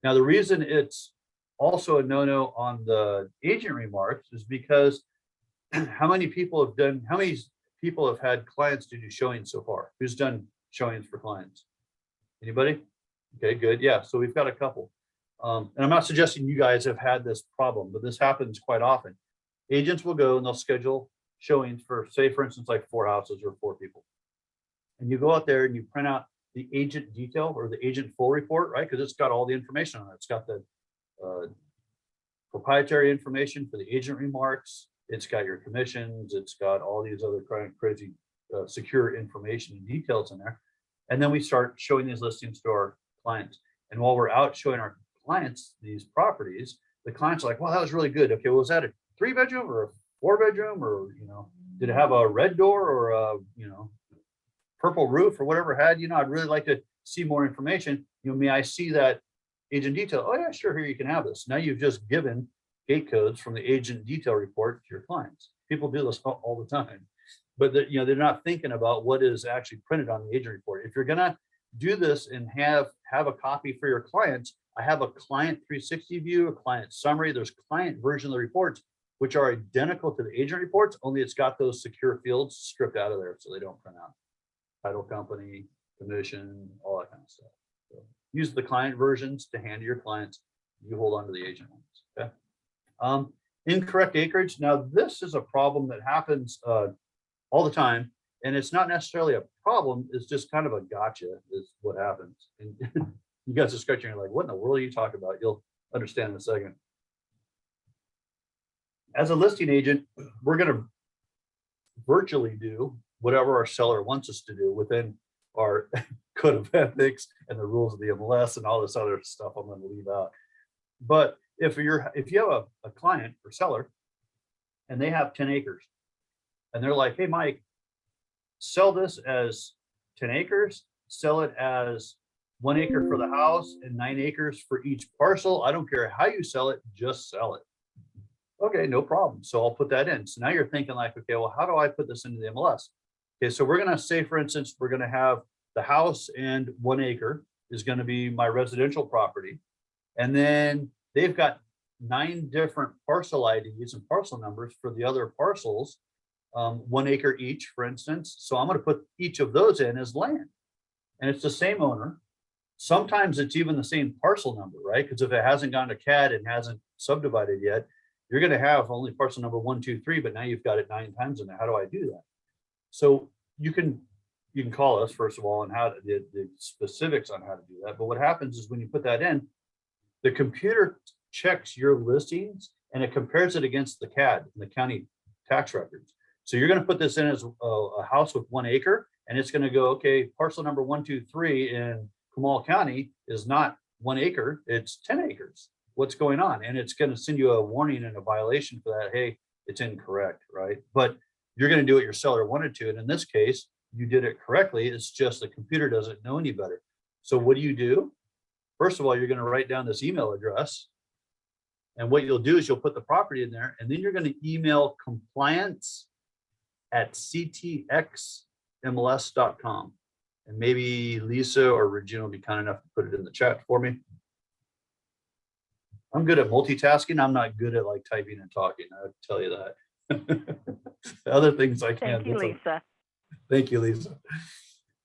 Now, the reason it's also a no-no on the agent remarks is because how many people have had clients to do showings so far? Who's done showings for clients? Anybody? Okay, good. Yeah, so we've got a couple. And I'm not suggesting you guys have had this problem, but this happens quite often. Agents will go and they'll schedule showings for, say, for instance, like 4 houses or 4 people. And you go out there and you print out the agent detail or the agent full report, right? Because it's got all the information on it. It's got the proprietary information for the agent remarks. It's got your commissions. It's got all these other crazy secure information and details in there. And then we start showing these listings to our clients. And while we're out showing our clients these properties, the clients are like, wow, that was really good. Okay, well, was that a 3-bedroom or a 4-bedroom, or, you know, did it have a red door or a, you know, purple roof or whatever it had? You know, I'd really like to see more information. You know, may I see that agent detail? Oh yeah, sure, here you can have this. Now you've just given gate codes from the agent detail report to your clients. People do this all the time, but you know, they're not thinking about what is actually printed on the agent report. If you're gonna do this and have a copy for your clients, I have a client 360 view, a client summary. There's client version of the reports, which are identical to the agent reports, only it's got those secure fields stripped out of there so they don't print out. Title company, commission, all that kind of stuff. So use the client versions to hand to your clients. You hold on to the agent ones. Okay. Incorrect acreage. Now, this is a problem that happens all the time, and it's not necessarily a problem. It's just kind of a gotcha is what happens. And you guys are scratching your like, what in the world are you talking about? You'll understand in a second. As a listing agent, we're going to virtually do whatever our seller wants us to do within our code of ethics and the rules of the MLS and all this other stuff I'm going to leave out. But if you have a client or seller and they have 10 acres and they're like, hey, Mike, sell this as 10 acres, sell it as 1 acre for the house and 9 acres for each parcel. I don't care how you sell it, just sell it. Okay, no problem. So I'll put that in. So now you're thinking like, okay, well, how do I put this into the MLS? Okay, so we're going to say, for instance, we're going to have the house and 1 acre is going to be my residential property. And then they've got 9 different parcel IDs and parcel numbers for the other parcels, 1 acre each, for instance. So I'm going to put each of those in as land. And it's the same owner. Sometimes it's even the same parcel number, right? Because if it hasn't gone to CAD and hasn't subdivided yet, you're going to have only parcel number 1, 2, 3, but now you've got it 9 times in there. How do I do that? So you can call us first of all on how to the specifics on how to do that. But what happens is when you put that in, the computer checks your listings and it compares it against the CAD and the county tax records. So you're going to put this in as a house with 1 acre, and it's going to go, okay, parcel number 1, 2, 3 in Comal County is not 1 acre, it's 10 acres. What's going on? And it's going to send you a warning and a violation for that. Hey, it's incorrect, right? But you're going to do what your seller wanted to. And in this case, you did it correctly. It's just the computer doesn't know any better. So what do? First of all, you're going to write down this email address. And what you'll do is you'll put the property in there, and then you're going to email compliance@ctxmls.com. And maybe Lisa or Regina will be kind enough to put it in the chat for me. I'm good at multitasking. I'm not good at like typing and talking. I'll tell you that. Other things I can. Thank you, Lisa. Thank you, Lisa.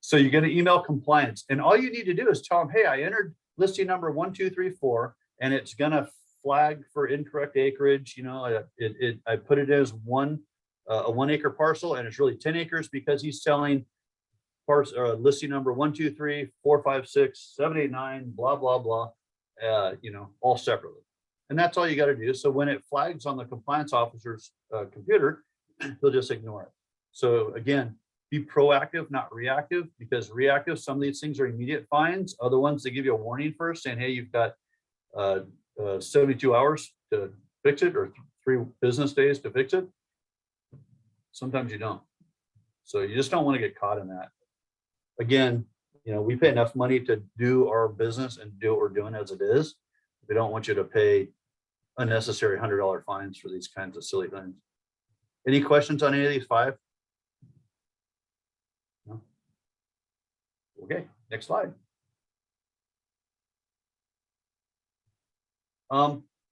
So you're going to email compliance, and all you need to do is tell them, hey, I entered listing number 1, 2, 3, 4, and it's going to flag for incorrect acreage. You know, I put it as a 1 acre parcel, and it's really 10 acres because he's selling listing number 1, 2, 3, 4, 5, 6, 7, 8, 9, blah, blah, blah, you know, all separately. And that's all you got to do. So when it flags on the compliance officer's computer, he'll just ignore it. So again, be proactive, not reactive, because reactive, some of these things are immediate fines. Other ones, they give you a warning first saying, hey, you've got 72 hours to fix it, or 3 business days to fix it. Sometimes you don't. So you just don't want to get caught in that. Again, you know, we pay enough money to do our business and do what we're doing as it is. We don't want you to pay unnecessary $100 fines for these kinds of silly things. Any questions on any of these 5? No? Okay, next slide.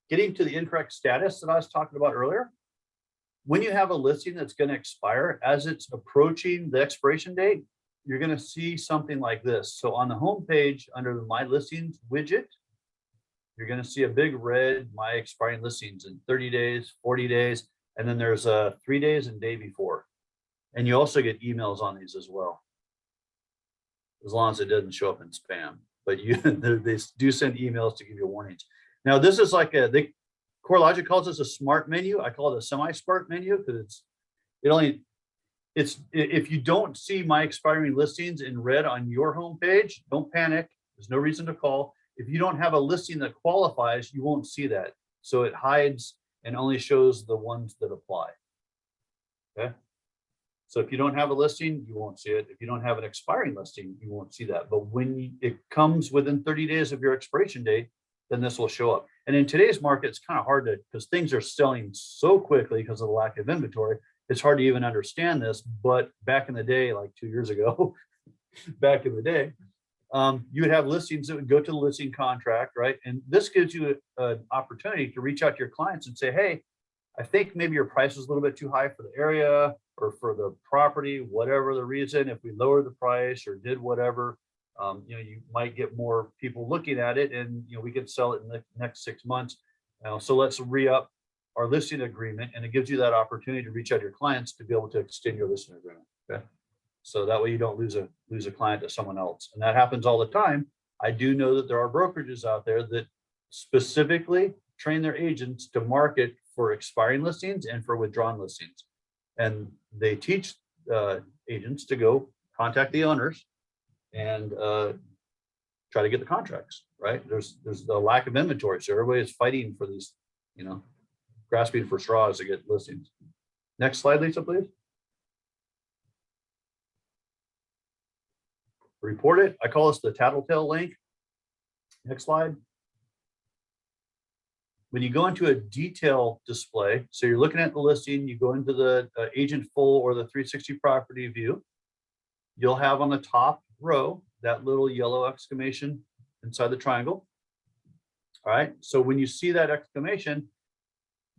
Getting to the incorrect status that I was talking about earlier. When you have a listing that's going to expire, as it's approaching the expiration date, you're going to see something like this. So on the home page under the My Listings widget, you're going to see a big red My Expiring Listings in 30 days, 40 days, and then there's 3 days and day before. And you also get emails on these as well, as long as it doesn't show up in spam. But they do send emails to give you warnings. Now this is like CoreLogic calls this a smart menu. I call it a semi-smart menu because if you don't see My Expiring Listings in red on your homepage, don't panic. There's no reason to call. If you don't have a listing that qualifies, you won't see that. So it hides and only shows the ones that apply. Okay. So if you don't have a listing, you won't see it. If you don't have an expiring listing, you won't see that. But when it comes within 30 days of your expiration date, then this will show up. And in today's market, it's kind of hard to, because things are selling so quickly because of the lack of inventory, it's hard to even understand this. But back in the day, like 2 years ago, back in the day, you would have listings that would go to the listing contract, right? And this gives you an opportunity to reach out to your clients and say, hey, I think maybe your price is a little bit too high for the area or for the property, whatever the reason. If we lower the price or did whatever, you know, you might get more people looking at it, and you know, we could sell it in the next 6 months. So let's re-up our listing agreement, and it gives you that opportunity to reach out to your clients to be able to extend your listing agreement. Okay, so that way you don't lose a client to someone else, and that happens all the time. I do know that there are brokerages out there that specifically train their agents to market for expiring listings and for withdrawn listings, and they teach agents to go contact the owners and try to get the contracts, right? There's a lack of inventory, so everybody is fighting for these, you know, grasping for straws to get listings. Next slide, Lisa, please. Report it. I call this the tattletale link. Next slide. When you go into a detail display, so you're looking at the listing, you go into the agent full or the 360 property view, you'll have on the top row that little yellow exclamation inside the triangle. All right, so when you see that exclamation,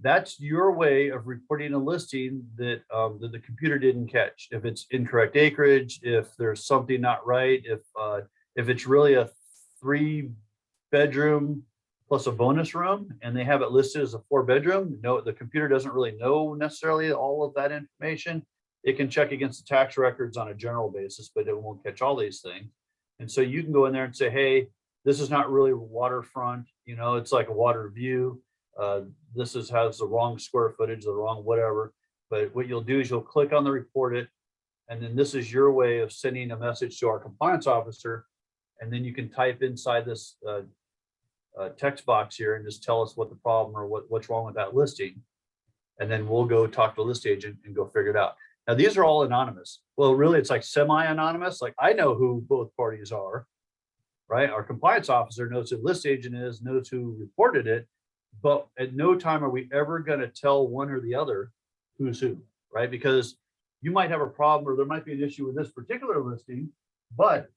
that's your way of reporting a listing that, that the computer didn't catch. If it's incorrect acreage, if there's something not right, if it's really a 3-bedroom plus a bonus room and they have it listed as a 4-bedroom, no, the computer doesn't really know necessarily all of that information. It can check against the tax records on a general basis, but it won't catch all these things. And so you can go in there and say, hey, this is not really waterfront, you know, it's like a water view. This has the wrong square footage, the wrong whatever. But what you'll do is you'll click on the report it, and then this is your way of sending a message to our compliance officer. And then you can type inside this text box here and just tell us what the problem or what's wrong with that listing. And then we'll go talk to the list agent and go figure it out. Now, these are all anonymous. Well, really, it's like semi-anonymous. Like I know who both parties are, right? Our compliance officer knows who the list agent is, knows who reported it, but at no time are we ever going to tell one or the other who's who, right? Because you might have a problem or there might be an issue with this particular listing, but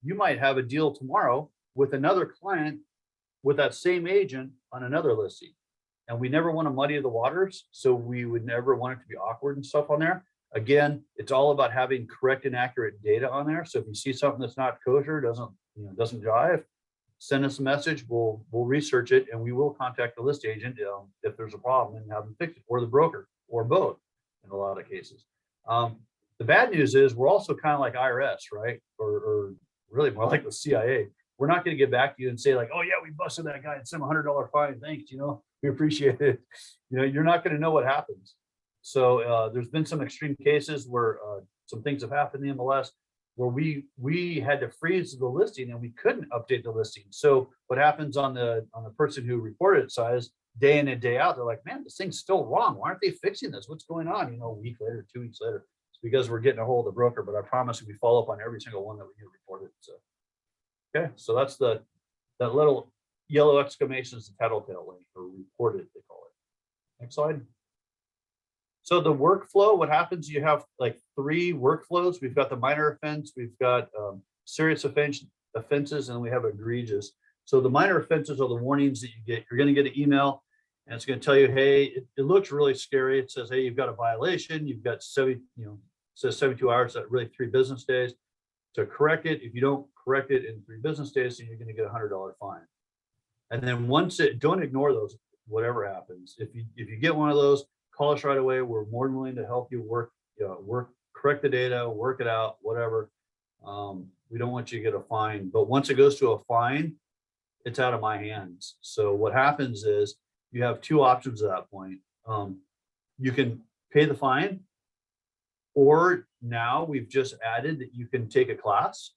you might have a deal tomorrow with another client with that same agent on another listing. And we never want to muddy the waters. So we would never want it to be awkward and stuff on there. Again, it's all about having correct and accurate data on there. So if you see something that's not kosher, doesn't jive, send us a message. We'll research it and we will contact the list agent if there's a problem and have them fix it, or the broker, or both in a lot of cases. The bad news is we're also kind of like IRS, right? Or really more like the CIA. We're not going to get back to you and say like, oh yeah, we busted that guy and sent him $100 fine. Thanks. You know, We appreciate it. You know, you're not going to know what happens. So there's been some extreme cases where some things have happened in the MLS where we had to freeze the listing and we couldn't update the listing. So what happens on the person who reported it size day in and day out, they're like, man, this thing's still wrong. Why aren't they fixing this? What's going on? You know, a week later, 2 weeks later, it's because we're getting a hold of the broker. But I promise we follow up on every single one that we get reported. So okay, so that's that little yellow exclamation is the tattletale link, or reported, they call it. Next slide. So the workflow, what happens, you have like 3 workflows. We've got the minor offense, we've got serious offenses, and we have egregious. So the minor offenses are the warnings that you get. You're going to get an email and it's going to tell you, hey, it looks really scary. It says, hey, you've got a violation. You've got 70, you know, it says 72 hours, that really 3 business days to correct it. If you don't correct it in 3 business days, then you're going to get a $100 fine. And then once don't ignore those, whatever happens. If you get one of those, call us right away. We're more than willing to help you correct the data, work it out, whatever. We don't want you to get a fine, but once it goes to a fine, it's out of my hands. So what happens is you have 2 options at that point. You can pay the fine, or now we've just added that you can take a class.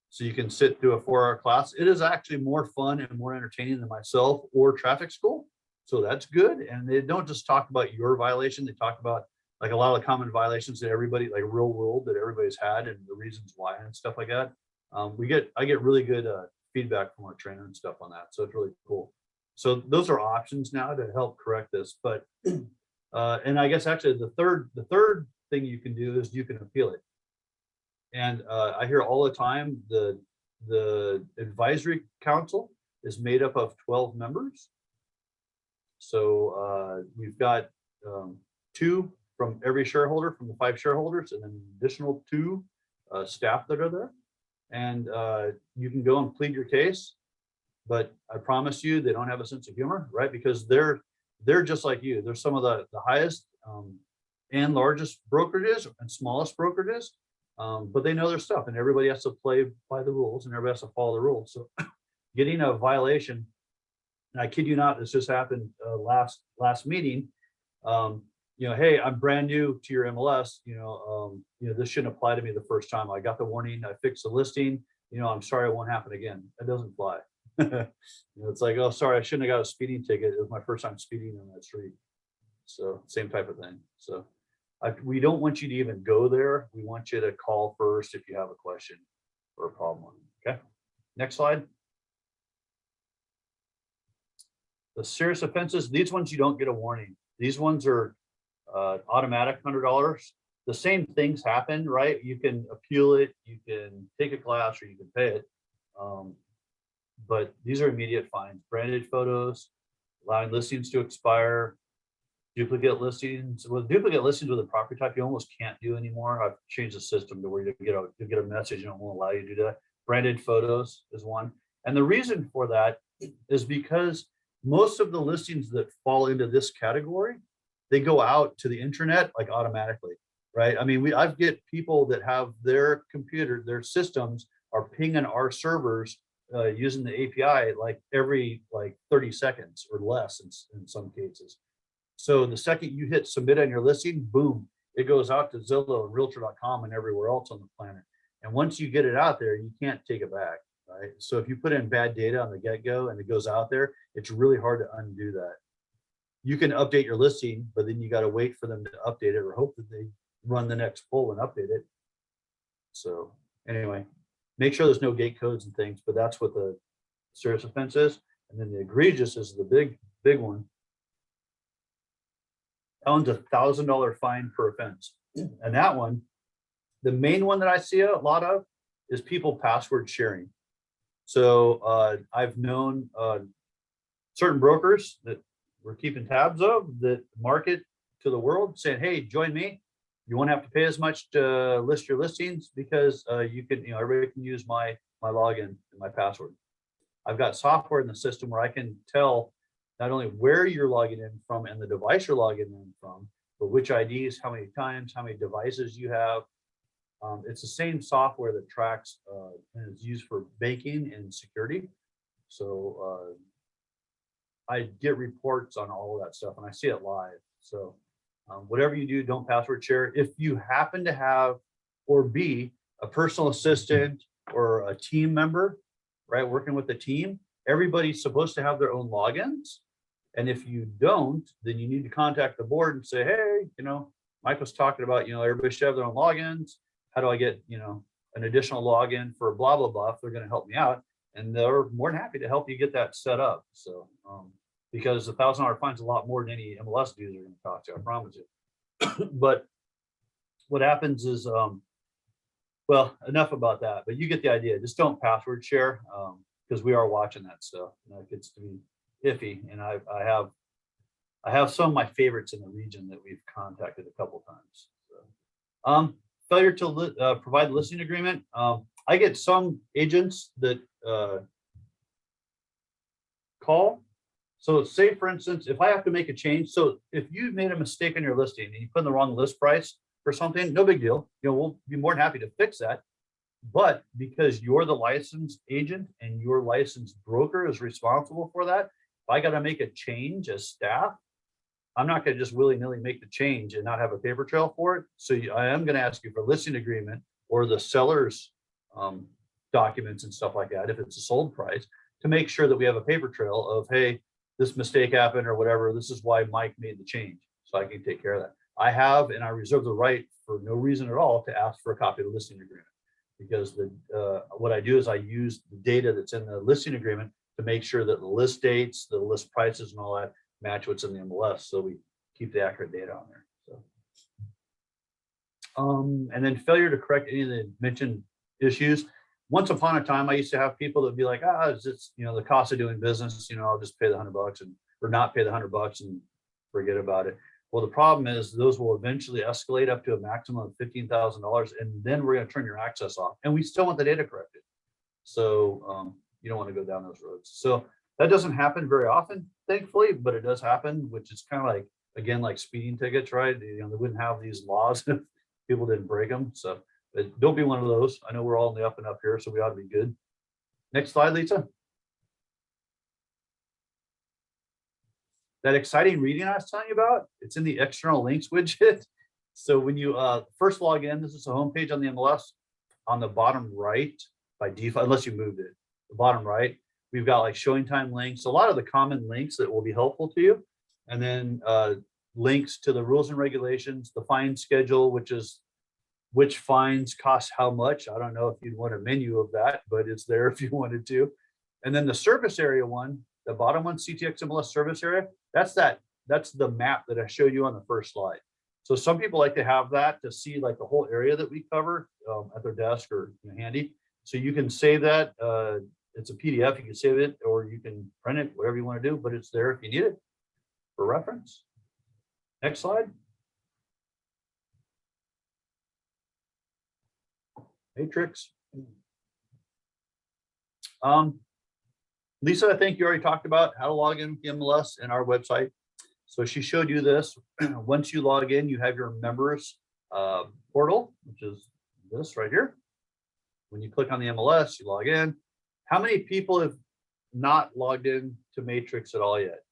So you can sit through a 4-hour class. It is actually more fun and more entertaining than myself or traffic school. So that's good. And they don't just talk about your violation. They talk about like a lot of the common violations that everybody, like real world, that everybody's had and the reasons why and stuff like that. I get really good feedback from our trainer and stuff on that. So it's really cool. So those are options now to help correct this. But and I guess actually the third thing you can do is you can appeal it. And I hear all the time the advisory council is made up of 12 members. So we've got 2 from every shareholder from the 5 shareholders, and an additional 2 staff that are there. And you can go and plead your case, but I promise you they don't have a sense of humor, right? Because they're just like you. They're some of the highest and largest brokerages and smallest brokerages, but they know their stuff, and everybody has to play by the rules, and everybody has to follow the rules. So getting a violation, and I kid you not, this just happened last meeting. You know, hey, I'm brand new to your MLS. You know, this shouldn't apply to me the first time. I got the warning. I fixed the listing. You know, I'm sorry, it won't happen again. It doesn't fly. You know, it's like, oh, sorry, I shouldn't have got a speeding ticket. It was my first time speeding on that street. So same type of thing. So we don't want you to even go there. We want you to call first if you have a question or a problem. Okay. Next slide. The serious offenses, these ones you don't get a warning. These ones are automatic $100. The same things happen, right? You can appeal it, you can take a class, or you can pay it. But these are immediate fines. Branded photos, allowing listings to expire, duplicate listings. With duplicate listings with a property type, you almost can't do anymore. I've changed the system to where you get a message and it won't allow you to do that. Branded photos is one. And the reason for that is because most of the listings that fall into this category, they go out to the internet like automatically, right? I mean, I've get people that have their computer, their systems are pinging our servers using the API like every 30 seconds or less in some cases. So the second you hit submit on your listing, boom, it goes out to Zillow and Realtor.com and everywhere else on the planet. And once you get it out there, you can't take it back, right? So if you put in bad data on the get-go and it goes out there, it's really hard to undo that. You can update your listing, but then you got to wait for them to update it or hope that they run the next poll and update it. So anyway, make sure there's no gate codes and things, but that's what the serious offense is. And then the egregious is the big one. That one's $1,000 fine per offense. And that one, the main one that I see a lot of is people password sharing. So I've known certain brokers that we're keeping tabs of that market to the world saying, hey, join me. You won't have to pay as much to list your listings because you can, everybody can use my login and my password. I've got software in the system where I can tell not only where you're logging in from and the device you're logging in from, but which IDs, how many times, how many devices you have. It's the same software that tracks and is used for banking and security. So I get reports on all of that stuff and I see it live. So whatever you do, don't password share. If you happen to have or be a personal assistant or a team member, right, working with a team, everybody's supposed to have their own logins. And if you don't, then you need to contact the board and say, hey, Mike was talking about, everybody should have their own logins. How do I get, an additional login for blah, blah, blah, if they're going to help me out? And they're more than happy to help you get that set up. So, because $1,000 fine's a lot more than any MLS dues are going to talk to, I promise you. But what happens is, well, enough about that, but you get the idea. Just don't password share, because we are watching that stuff. And that gets to be iffy. And I have some of my favorites in the region that we've contacted a couple times. So, failure to provide listing agreement. I get some agents that call. So say, for instance, if I have to make a change, so if you made a mistake on your listing and you put in the wrong list price for something, no big deal. We'll be more than happy to fix that. But because you're the licensed agent and your licensed broker is responsible for that, if I got to make a change as staff, I'm not going to just willy-nilly make the change and not have a paper trail for it. So I am going to ask you for a listing agreement or the seller's documents and stuff like that, if it's a sold price, to make sure that we have a paper trail of, hey, this mistake happened or whatever. This is why Mike made the change. So I can take care of that. I have, and I reserve the right for no reason at all to ask for a copy of the listing agreement, because what I do is I use the data that's in the listing agreement to make sure that the list dates, the list prices and all that match what's in the MLS. So we keep the accurate data on there. So, and then failure to correct any of the mentioned issues. Once upon a time, I used to have people that would be like, it's just, the cost of doing business, I'll just pay the $100 or not pay the $100 and forget about it. Well, the problem is those will eventually escalate up to a maximum of $15,000, and then we're going to turn your access off, and we still want the data corrected. So you don't want to go down those roads. So that doesn't happen very often, thankfully, but it does happen, which is kind of like, again, like speeding tickets, right? They wouldn't have these laws if people didn't break them. So but don't be one of those. I know we're all in the up and up here, so we ought to be good. Next slide, Lisa. That exciting reading I was telling you about, it's in the external links widget. So when you first log in, this is a homepage on the MLS. On the bottom right, by default, unless you moved it, the bottom right, we've got like showing time links, a lot of the common links that will be helpful to you. And then links to the rules and regulations, the fine schedule, which is which fines cost how much. I don't know if you'd want a menu of that, but it's there if you wanted to. And then the service area one, the bottom one, CTX MLS service area, that's the map that I showed you on the first slide. So some people like to have that to see like the whole area that we cover at their desk or handy. So you can save that. It's a PDF, you can save it, or you can print it, whatever you want to do, but it's there if you need it for reference. Next slide. Matrix. Lisa, I think you already talked about how to log in with the MLS and our website. So she showed you this. Once you log in, you have your members portal, which is this right here. When you click on the MLS, you log in. How many people have not logged in to Matrix at all yet?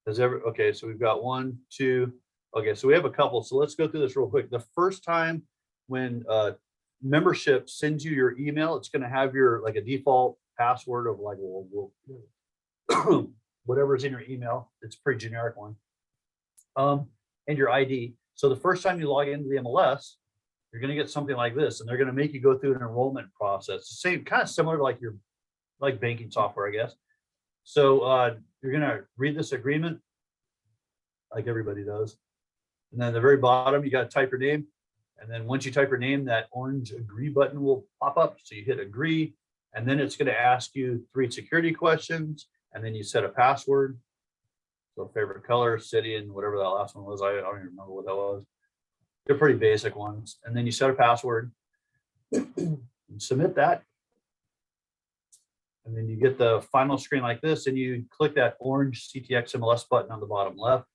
Okay, so we've got 1, 2. Okay, so we have a couple. So let's go through this real quick. The first time when membership sends you your email, it's going to have your like a default password of like whatever's in your email. It's a pretty generic one. And your ID. So the first time you log into the MLS, you're going to get something like this, and they're going to make you go through an enrollment process. The same, kind of similar to like your banking software, I guess. So you're going to read this agreement like everybody does. And then at the very bottom, you got to type your name. And then once you type your name, that orange agree button will pop up. So you hit agree, and then it's going to ask you 3 security questions, and then you set a password. So favorite color, city, and whatever that last one was. I don't even remember what that was. They're pretty basic ones. And then you set a password, submit that. And then you get the final screen like this, and you click that orange CTX MLS button on the bottom left.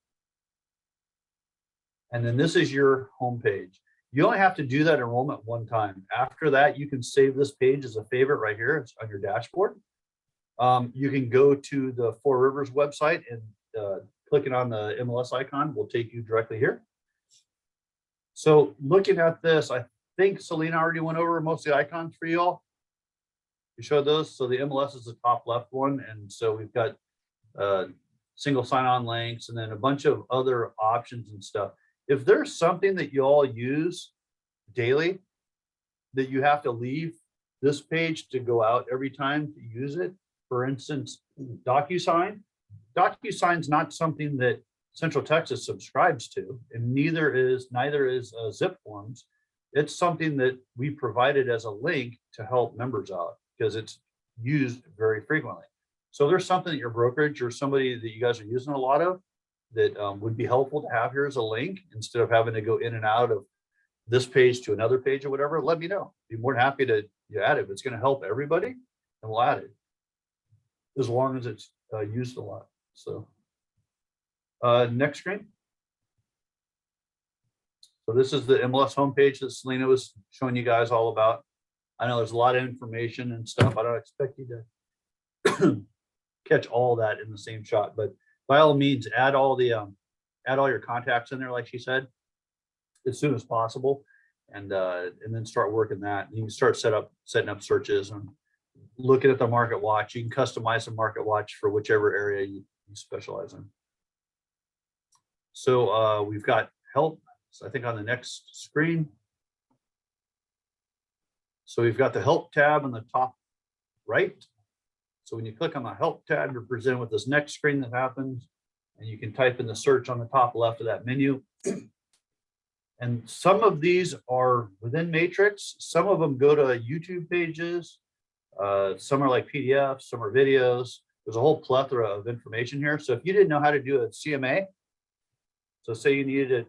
And then this is your home page. You only have to do that enrollment one time. After that, you can save this page as a favorite right here. It's on your dashboard. You can go to the Four Rivers website and clicking on the MLS icon will take you directly here. So looking at this, I think Selena already went over most of the icons for you all. You showed those. So the MLS is the top left one. And so we've got single sign-on links and then a bunch of other options and stuff. If there's something that you all use daily that you have to leave this page to go out every time to use it, for instance, DocuSign's not something that Central Texas subscribes to, and neither is Zip Forms. It's something that we provided as a link to help members out because it's used very frequently. So there's something that your brokerage or somebody that you guys are using a lot of that would be helpful to have here as a link instead of having to go in and out of this page to another page or whatever. Let me know. Be more than happy to add it. If it's going to help everybody, and we'll add it as long as it's used a lot. So next screen. So this is the MLS homepage that Selena was showing you guys all about. I know there's a lot of information and stuff. I don't expect you to catch all that in the same shot, but by all means, add all your contacts in there, like she said, as soon as possible, and then start working that. You can start setting up searches and looking at the market watch. You can customize the market watch for whichever area you specialize in. So we've got help. So I think on the next screen. So we've got the help tab on the top right. So when you click on the help tab, you're presented with this next screen that happens, and you can type in the search on the top left of that menu. And some of these are within Matrix. Some of them go to YouTube pages. Some are like PDFs, some are videos. There's a whole plethora of information here. So if you didn't know how to do a CMA, so say you needed to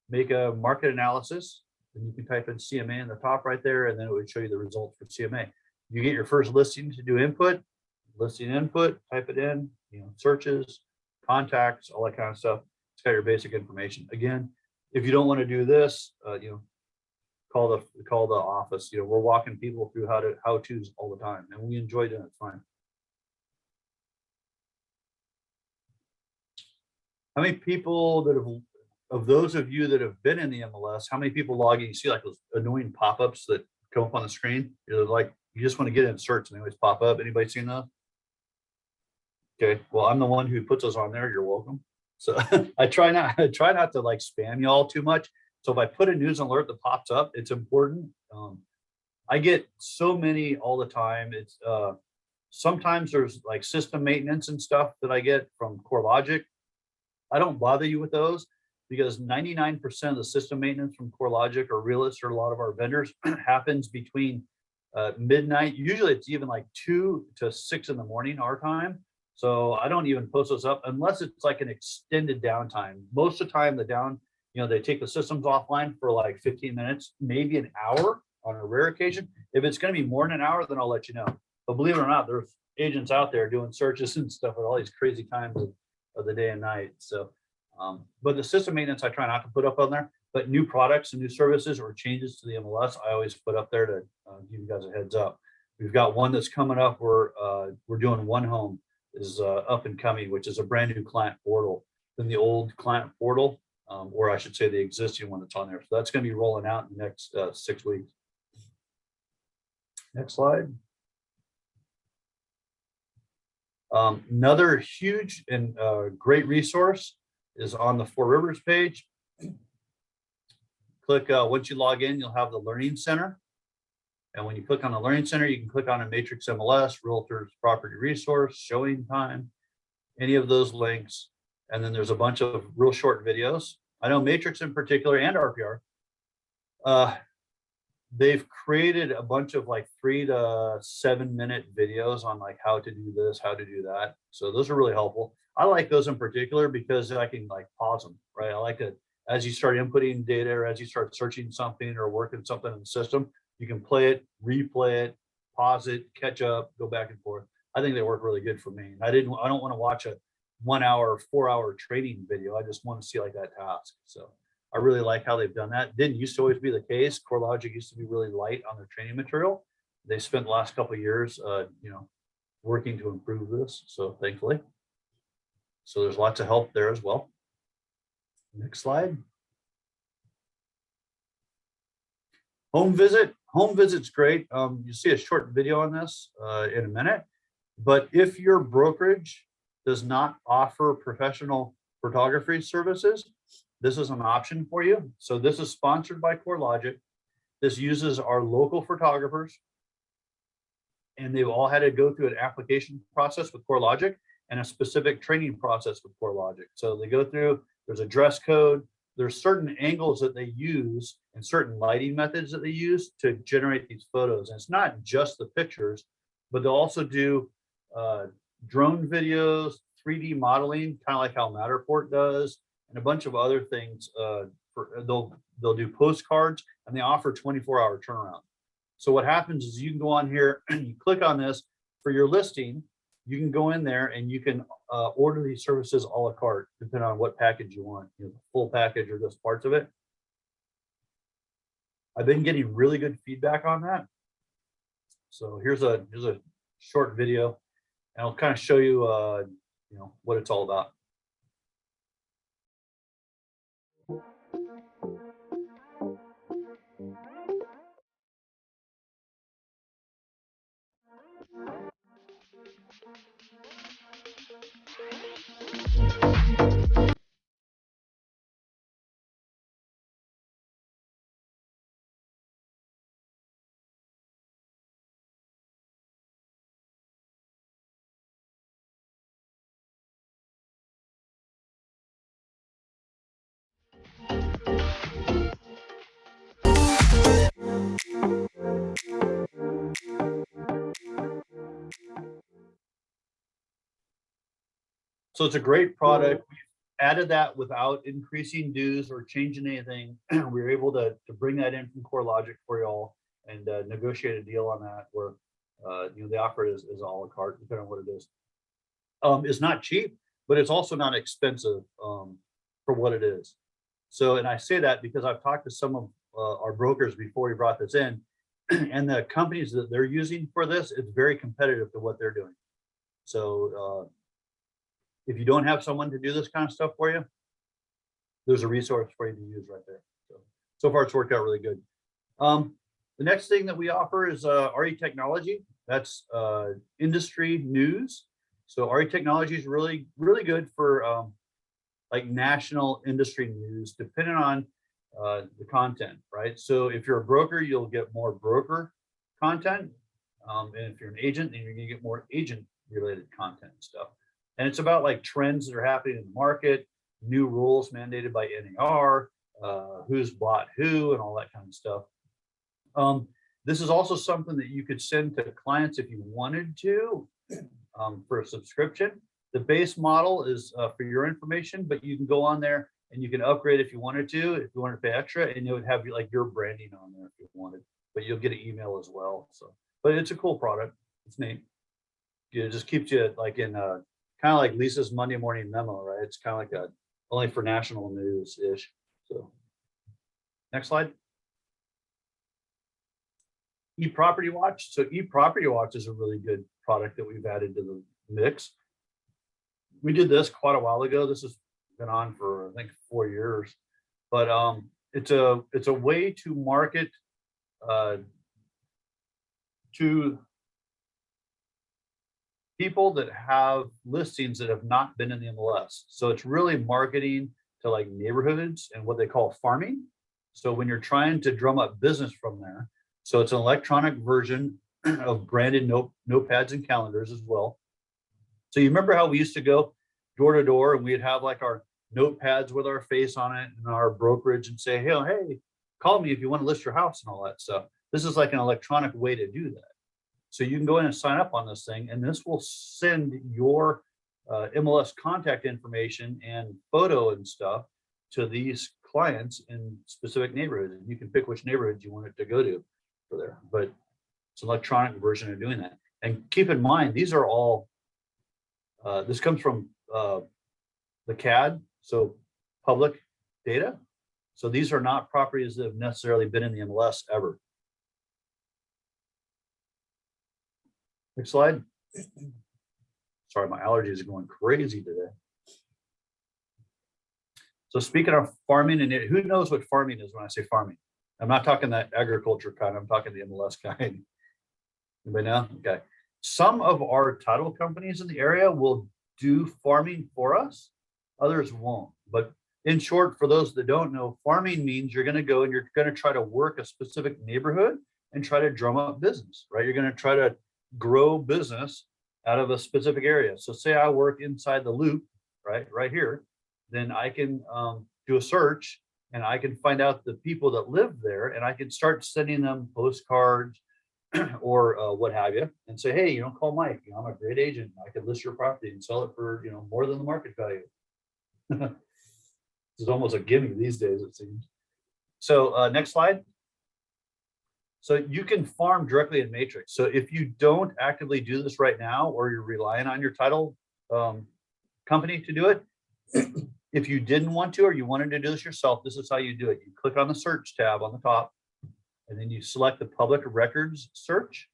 make a market analysis, then you can type in CMA in the top right there, and then it would show you the results for CMA. You get your first listing to do input, listing input, type it in, searches, contacts, all that kind of stuff. It's got your basic information. Again, if you don't want to do this, call the office. We're walking people through how-tos all the time, and we enjoy doing it. It's fine. How many people of those of you that have been in the MLS, how many people log in? You see like those annoying pop-ups that come up on the screen? You're like, you just want to get in search and they always pop up. Anybody seen those? Okay, well, I'm the one who puts those on there. You're welcome. So I try not to like spam y'all too much. So if I put a news alert that pops up, it's important. I get so many all the time. It's sometimes there's like system maintenance and stuff that I get from CoreLogic. I don't bother you with those because 99% of the system maintenance from CoreLogic or Realist or a lot of our vendors happens between midnight. Usually it's even like 2 to 6 in the morning our time. So I don't even post those up unless it's like an extended downtime. Most of the time they take the systems offline for like 15 minutes, maybe an hour on a rare occasion. If it's going to be more than an hour, then I'll let you know. But believe it or not, there's agents out there doing searches and stuff at all these crazy times of the day and night. So, but the system maintenance, I try not to put up on there, but new products and new services or changes to the MLS, I always put up there to give you guys a heads up. We've got one that's coming up where we're doing One Home is up and coming, which is a brand new client portal than the old client portal, or I should say the existing one that's on there. So that's going to be rolling out in the next 6 weeks. Next slide. Another huge and great resource is on the Four Rivers page. Click, once you log in, you'll have the Learning Center. And when you click on the Learning Center, you can click on a Matrix MLS, Realtors Property Resource, Showing Time, any of those links. And then there's a bunch of real short videos. I know Matrix in particular and RPR, they've created a bunch of like 3 to 7 minute videos on like how to do this, how to do that. So those are really helpful. I like those in particular because I can like pause them, right? I like it as you start inputting data or as you start searching something or working something in the system, you can play it, replay it, pause it, catch up, go back and forth. I think they work really good for me. I don't want to watch a 1 hour, 4 hour training video. I just want to see like that task. So I really like how they've done that. Didn't used to always be the case. CoreLogic used to be really light on their training material. They spent the last couple of years, working to improve this. So thankfully, so there's lots of help there as well. Next slide. Home visit. Home visit's great. You see a short video on this in a minute. But if your brokerage does not offer professional photography services, this is an option for you. So this is sponsored by CoreLogic. This uses our local photographers, and they've all had to go through an application process with CoreLogic and a specific training process with CoreLogic. So they go through, there's a dress code, there's certain angles that they use and certain lighting methods that they use to generate these photos. And it's not just the pictures, but they'll also do drone videos, 3D modeling, kind of like how Matterport does, and a bunch of other things. They'll do postcards, and they offer 24-hour turnaround. So what happens is you can go on here and you click on this for your listing. You can go in there and you can order these services a la carte, depending on what package you want, the full package or just parts of it. I've been getting really good feedback on that. So here's a short video, and I'll kind of show you, what it's all about. So it's a great product. We've added that without increasing dues or changing anything. We were able to bring that in from CoreLogic for y'all and negotiate a deal on that where the offer is a la carte, depending on what it is. It's not cheap, but it's also not expensive for what it is. So, and I say that because I've talked to some of our brokers before we brought this in, and the companies that they're using for this, it's very competitive to what they're doing. So if you don't have someone to do this kind of stuff for you, there's a resource for you to use right there. So far it's worked out really good. The next thing that we offer is RE Technology. That's industry news. So RE Technology is really, really good for like national industry news, depending on the content, right? So if you're a broker, you'll get more broker content. And if you're an agent, then you're gonna get more agent related content and stuff. And it's about like trends that are happening in the market, new rules mandated by NAR, who's bought who, and all that kind of stuff. This is also something that you could send to clients if you wanted to for a subscription. The base model is for your information, but you can go on there and you can upgrade if you wanted to pay extra, and it would have like your branding on there if you wanted, but you'll get an email as well. So, but it's a cool product. It's neat. It just keeps you like in kind of like Lisa's Monday morning memo, right? It's kind of like a only for national news ish. So next slide. eProperty Watch. So eProperty Watch is a really good product that we've added to the mix. We did this quite a while ago. This has been on for I think 4 years, but it's a way to market to people that have listings that have not been in the MLS. So it's really marketing to like neighborhoods and what they call farming. So when you're trying to drum up business from there, so it's an electronic version of branded notepads and calendars as well. So you remember how we used to go door to door and we'd have like our notepads with our face on it and our brokerage and say, hey, call me if you want to list your house and all that stuff. This is like an electronic way to do that. So you can go in and sign up on this thing, and this will send your MLS contact information and photo and stuff to these clients in specific neighborhoods. And you can pick which neighborhoods you want it to go to for there, but it's an electronic version of doing that. And keep in mind, these are all, this comes from the CAD, so public data. So these are not properties that have necessarily been in the MLS ever. Next slide. Sorry, my allergies are going crazy today. So speaking of farming, and who knows what farming is when I say farming? I'm not talking that agriculture kind, I'm talking the MLS kind. Anybody know? Okay. Some of our title companies in the area will do farming for us, others won't. But in short, for those that don't know, farming means you're going to go and you're going to try to work a specific neighborhood and try to drum up business, right? You're going to try to grow business out of a specific area. So say I work inside the loop, right here, then I can do a search and I can find out the people that live there and I can start sending them postcards or what have you, and say, hey, call Mike. I'm a great agent. I could list your property and sell it for more than the market value. It's almost a gimme these days, it seems. So next slide. So you can farm directly in Matrix. So if you don't actively do this right now, or you're relying on your title company to do it, if you didn't want to, or you wanted to do this yourself, this is how you do it. You click on the search tab on the top, and then you select the public records search.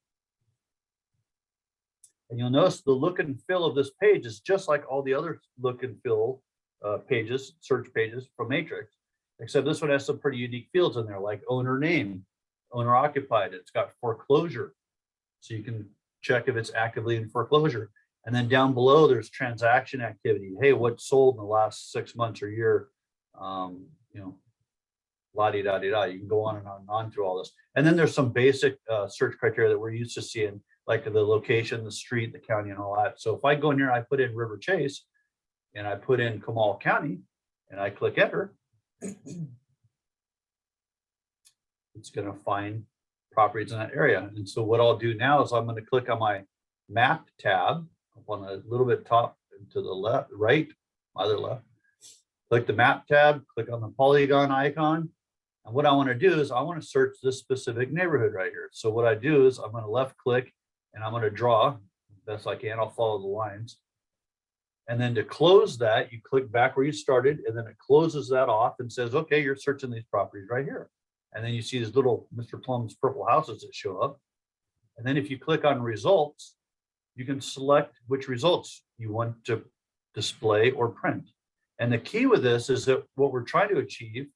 And you'll notice the look and feel of this page is just like all the other look and feel pages, search pages from Matrix, except this one has some pretty unique fields in there, like owner name, owner occupied. It's got foreclosure, so you can check if it's actively in foreclosure. And then down below, there's transaction activity. Hey, what sold in the last 6 months or year? La-di-da-di-da. You can go on and on and on through all this. And then there's some basic search criteria that we're used to seeing, like the location, the street, the county, and all that. So if I go in here, I put in River Chase, and I put in Comal County, and I click enter, it's going to find properties in that area. And so what I'll do now is I'm going to click on my map tab up on the little bit top to the left, right, other left. Click the map tab, click on the polygon icon. And what I want to do is I want to search this specific neighborhood right here. So what I do is I'm going to left click and I'm going to draw best I can. I'll follow the lines. And then to close that, you click back where you started, and then it closes that off and says, okay, you're searching these properties right here. And then you see these little Mr. Plum's purple houses that show up. And then if you click on results, you can select which results you want to display or print. And the key with this is that what we're trying to achieve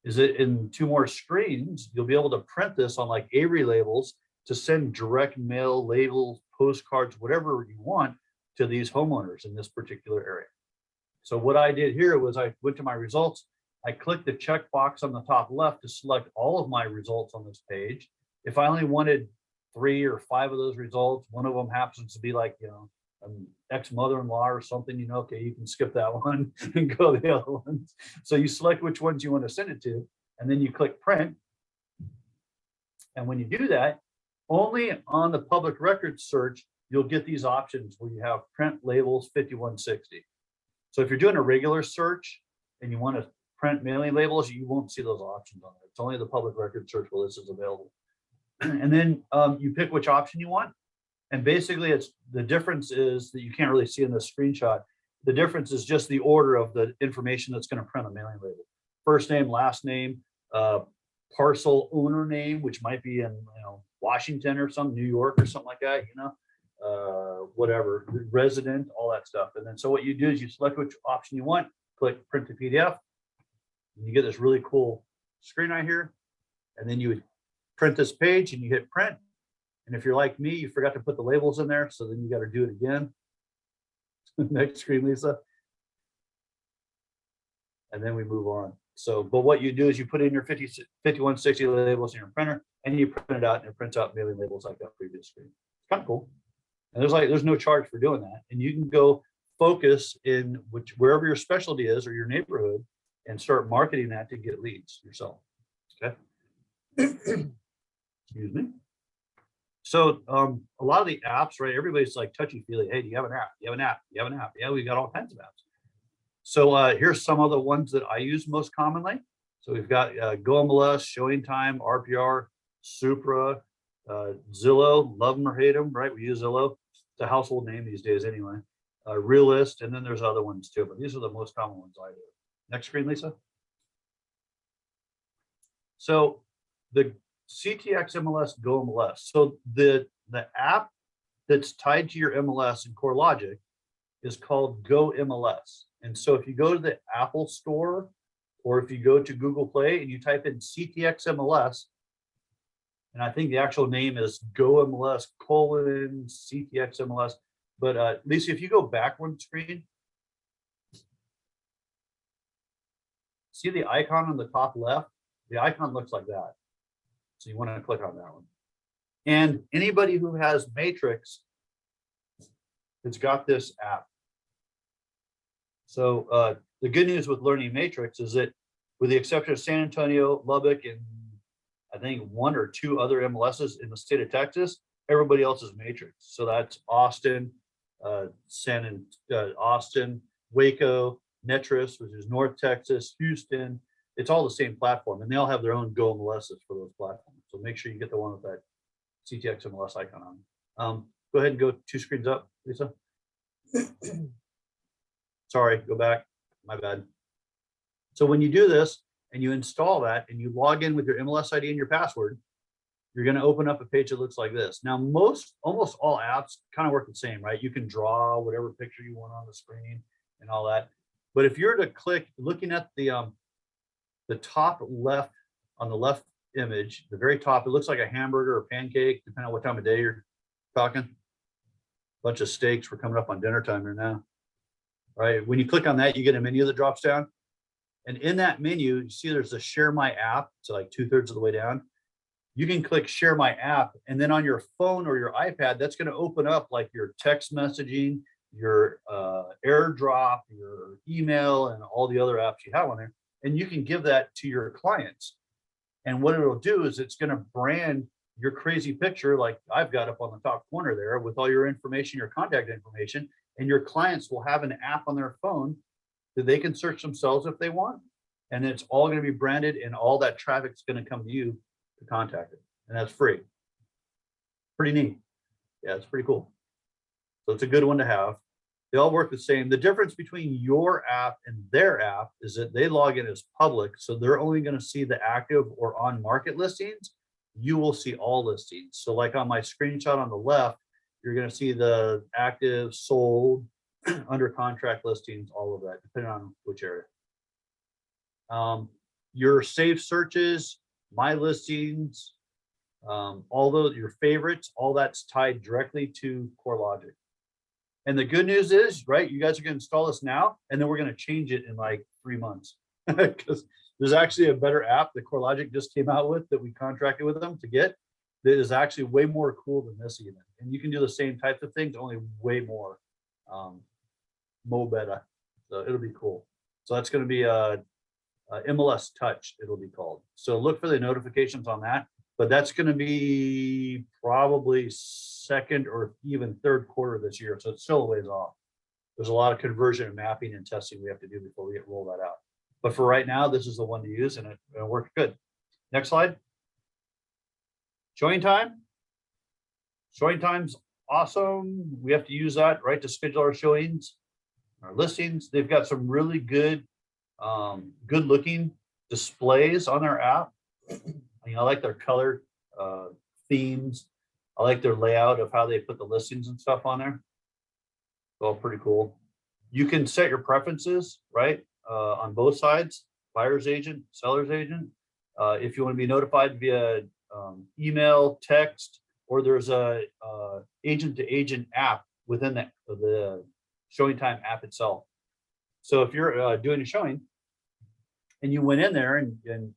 is that in 2 more screens, you'll be able to print this on like Avery labels to send direct mail labels, postcards, whatever you want to these homeowners in this particular area. So what I did here was I went to my results. I clicked the checkbox on the top left to select all of my results on this page. If I only wanted 3 or 5 of those results, one of them happens to be like, an ex-mother-in-law or something, okay, you can skip that one and go to the other ones. So you select which ones you want to send it to, and then you click print. And when you do that, only on the public records search, you'll get these options where you have print labels 5160. So if you're doing a regular search and you want to print mailing labels, you won't see those options on there. It's only the public record search where this is available. And then you pick which option you want. And basically it's the difference is that you can't really see in the screenshot. The difference is just the order of the information that's going to print a mailing label. First name, last name, parcel owner name, which might be in Washington or some New York or something like that, whatever, resident, all that stuff. And then so what you do is you select which option you want, click print to PDF, and you get this really cool screen right here. And then you would print this page and you hit print. And if you're like me, you forgot to put the labels in there, so then you got to do it again. Next screen, Lisa. And then we move on. So, but what you do is you put in your 5160 labels in your printer, and you print it out, and it prints out mailing labels like that previous screen. It's kind of cool. And there's no charge for doing that. And you can go focus in wherever your specialty is or your neighborhood and start marketing that to get leads yourself. Okay. Excuse me. So a lot of the apps, right? Everybody's like touchy-feely. Hey, do you have an app? Do you have an app? Do you have an app? Yeah, we got all kinds of apps. So here's some of the ones that I use most commonly. So we've got Go MLS, Showing Time, RPR, Supra, Zillow, love them or hate them, right? We use Zillow. It's a household name these days anyway. Realist, and then there's other ones too, but these are the most common ones I do. Next screen, Lisa. So the CTX MLS Go MLS. So the app that's tied to your MLS in CoreLogic is called Go MLS. And so if you go to the Apple Store, or if you go to Google Play and you type in CTX MLS, and I think the actual name is Go MLS : CTX MLS. But Lisa, if you go back one screen, see the icon on the top left? The icon looks like that. So you want to click on that one. And anybody who has Matrix, it's got this app. So the good news with learning Matrix is that with the exception of San Antonio, Lubbock, and I think 1 or 2 other MLSs in the state of Texas, everybody else is Matrix. So that's Austin, Austin, Waco, Netris, which is North Texas, Houston. It's all the same platform, and they all have their own Go MLSs for those platforms. So make sure you get the one with that CTX MLS icon on. Go ahead and go 2 screens up, Lisa. Sorry, go back. My bad. So when you do this and you install that and you log in with your MLS ID and your password, you're going to open up a page that looks like this. Now, almost all apps kind of work the same, right? You can draw whatever picture you want on the screen and all that. But if you're to click, looking at the top left, on the left image, the very top, it looks like a hamburger or pancake, depending on what time of day you're talking. Bunch of steaks. We're coming up on dinner time here now. Right? When you click on that, you get a menu that drops down. And in that menu, you see there's a Share My App. It's like 2/3 of the way down. You can click Share My App, and then on your phone or your iPad, that's going to open up like your text messaging, your AirDrop, your email, and all the other apps you have on there. And you can give that to your clients. And what it'll do is it's going to brand your crazy picture like I've got up on the top corner there with all your information, your contact information, and your clients will have an app on their phone that they can search themselves if they want. And it's all going to be branded, and all that traffic's going to come to you to contact it. And that's free. Pretty neat. Yeah, it's pretty cool. So it's a good one to have. They all work the same. The difference between your app and their app is that they log in as public. So they're only going to see the active or on market listings. You will see all listings. So like on my screenshot on the left, you're going to see the active, sold, under contract listings, all of that, depending on which area. Your saved searches, my listings, all those, your favorites, all that's tied directly to CoreLogic. And the good news is, right, you guys are going to install this now, and then we're going to change it in like 3 months. Because there's actually a better app that CoreLogic just came out with that we contracted with them to get, that is actually way more cool than this even. And you can do the same types of things, only way more better. So it'll be cool. So that's going to be a MLS Touch, it'll be called. So look for the notifications on that. But that's going to be probably second or even third quarter this year. So it's still a ways off. There's a lot of conversion and mapping and testing we have to do before we roll that out. But for right now, this is the one to use, and it works good. Next slide. Showing time. Showing time's awesome. We have to use that, right, to schedule our showings, our listings. They've got some really good, good looking displays on their app. I like their color themes. I like their layout of how they put the listings and stuff on there. It's all pretty cool. You can set your preferences, right, on both sides, buyer's agent, seller's agent. If you want to be notified via email, text, or there's a agent-to-agent app within the Showing Time app itself. So if you're doing a showing and you went in there and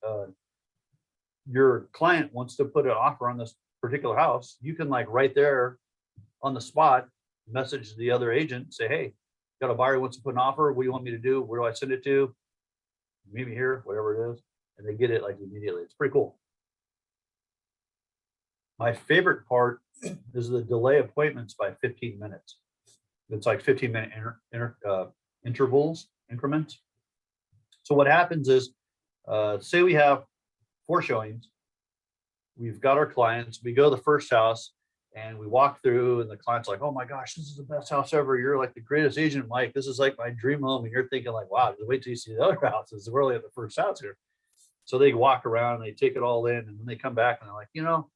your client wants to put an offer on this particular house, you can like right there on the spot message the other agent, say, hey, got a buyer who wants to put an offer. What do you want me to do? Where do I send it to? Maybe here, whatever it is. And they get it like immediately. It's pretty cool. My favorite part is the delay appointments by 15 minutes. It's like 15-minute intervals, increments. So what happens is, say we have 4 showings. We've got our clients. We go to the first house and we walk through, and the client's like, oh my gosh, this is the best house ever. You're like the greatest agent, Mike. This is like my dream home. And you're thinking like, wow, just wait till you see the other houses. We're only at the first house here. So they walk around and they take it all in, and then they come back and they're like, you know,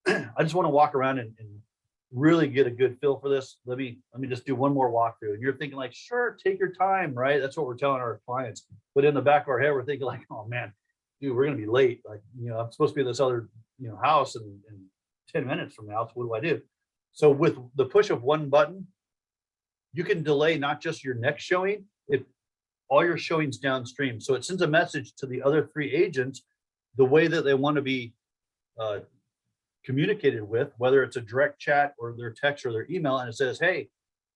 I just want to walk around and really get a good feel for this, let me just do one more walkthrough. And you're thinking like, sure, take your time, right? That's what we're telling our clients. But in the back of our head, we're thinking like, oh man, dude, we're gonna be late. Like, I'm supposed to be in this other, house in 10 minutes from now. So what do? So with the push of one button, you can delay not just your next showing, all your showings downstream. So it sends a message to the other 3 agents the way that they want to be communicated with, whether it's a direct chat or their text or their email, and it says, hey,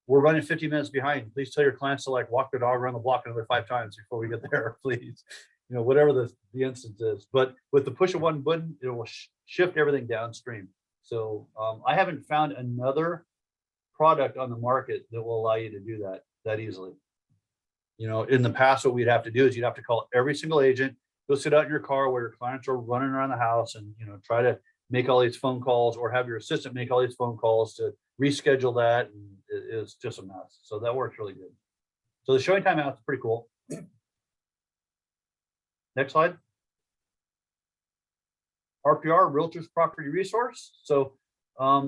we're running 50 minutes behind. Please tell your clients to like walk their dog around the block another 5 times before we get there, please. Whatever the instance is. But with the push of one button, it will shift everything downstream. So I haven't found another product on the market that will allow you to do that easily. In the past, what we'd have to do is you'd have to call every single agent, go sit out in your car where your clients are running around the house and, try to make all these phone calls, or have your assistant make all these phone calls to reschedule that. And it's just a mess. So that works really good. So the showing time out is pretty cool. Next slide. RPR, Realtors Property Resource. So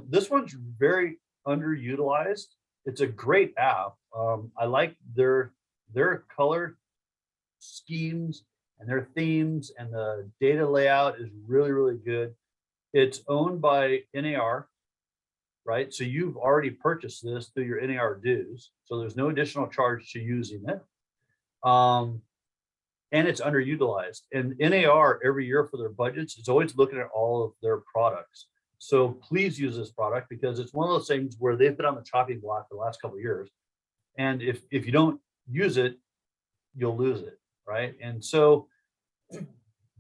this one's very underutilized. It's a great app. I like their color schemes and their themes, and the data layout is really, really good. It's owned by NAR, right? So you've already purchased this through your NAR dues. So there's no additional charge to using it. And it's underutilized. And NAR every year for their budgets is always looking at all of their products. So please use this product, because it's one of those things where they've been on the chopping block for the last couple of years. And if you don't use it, you'll lose it, right? And so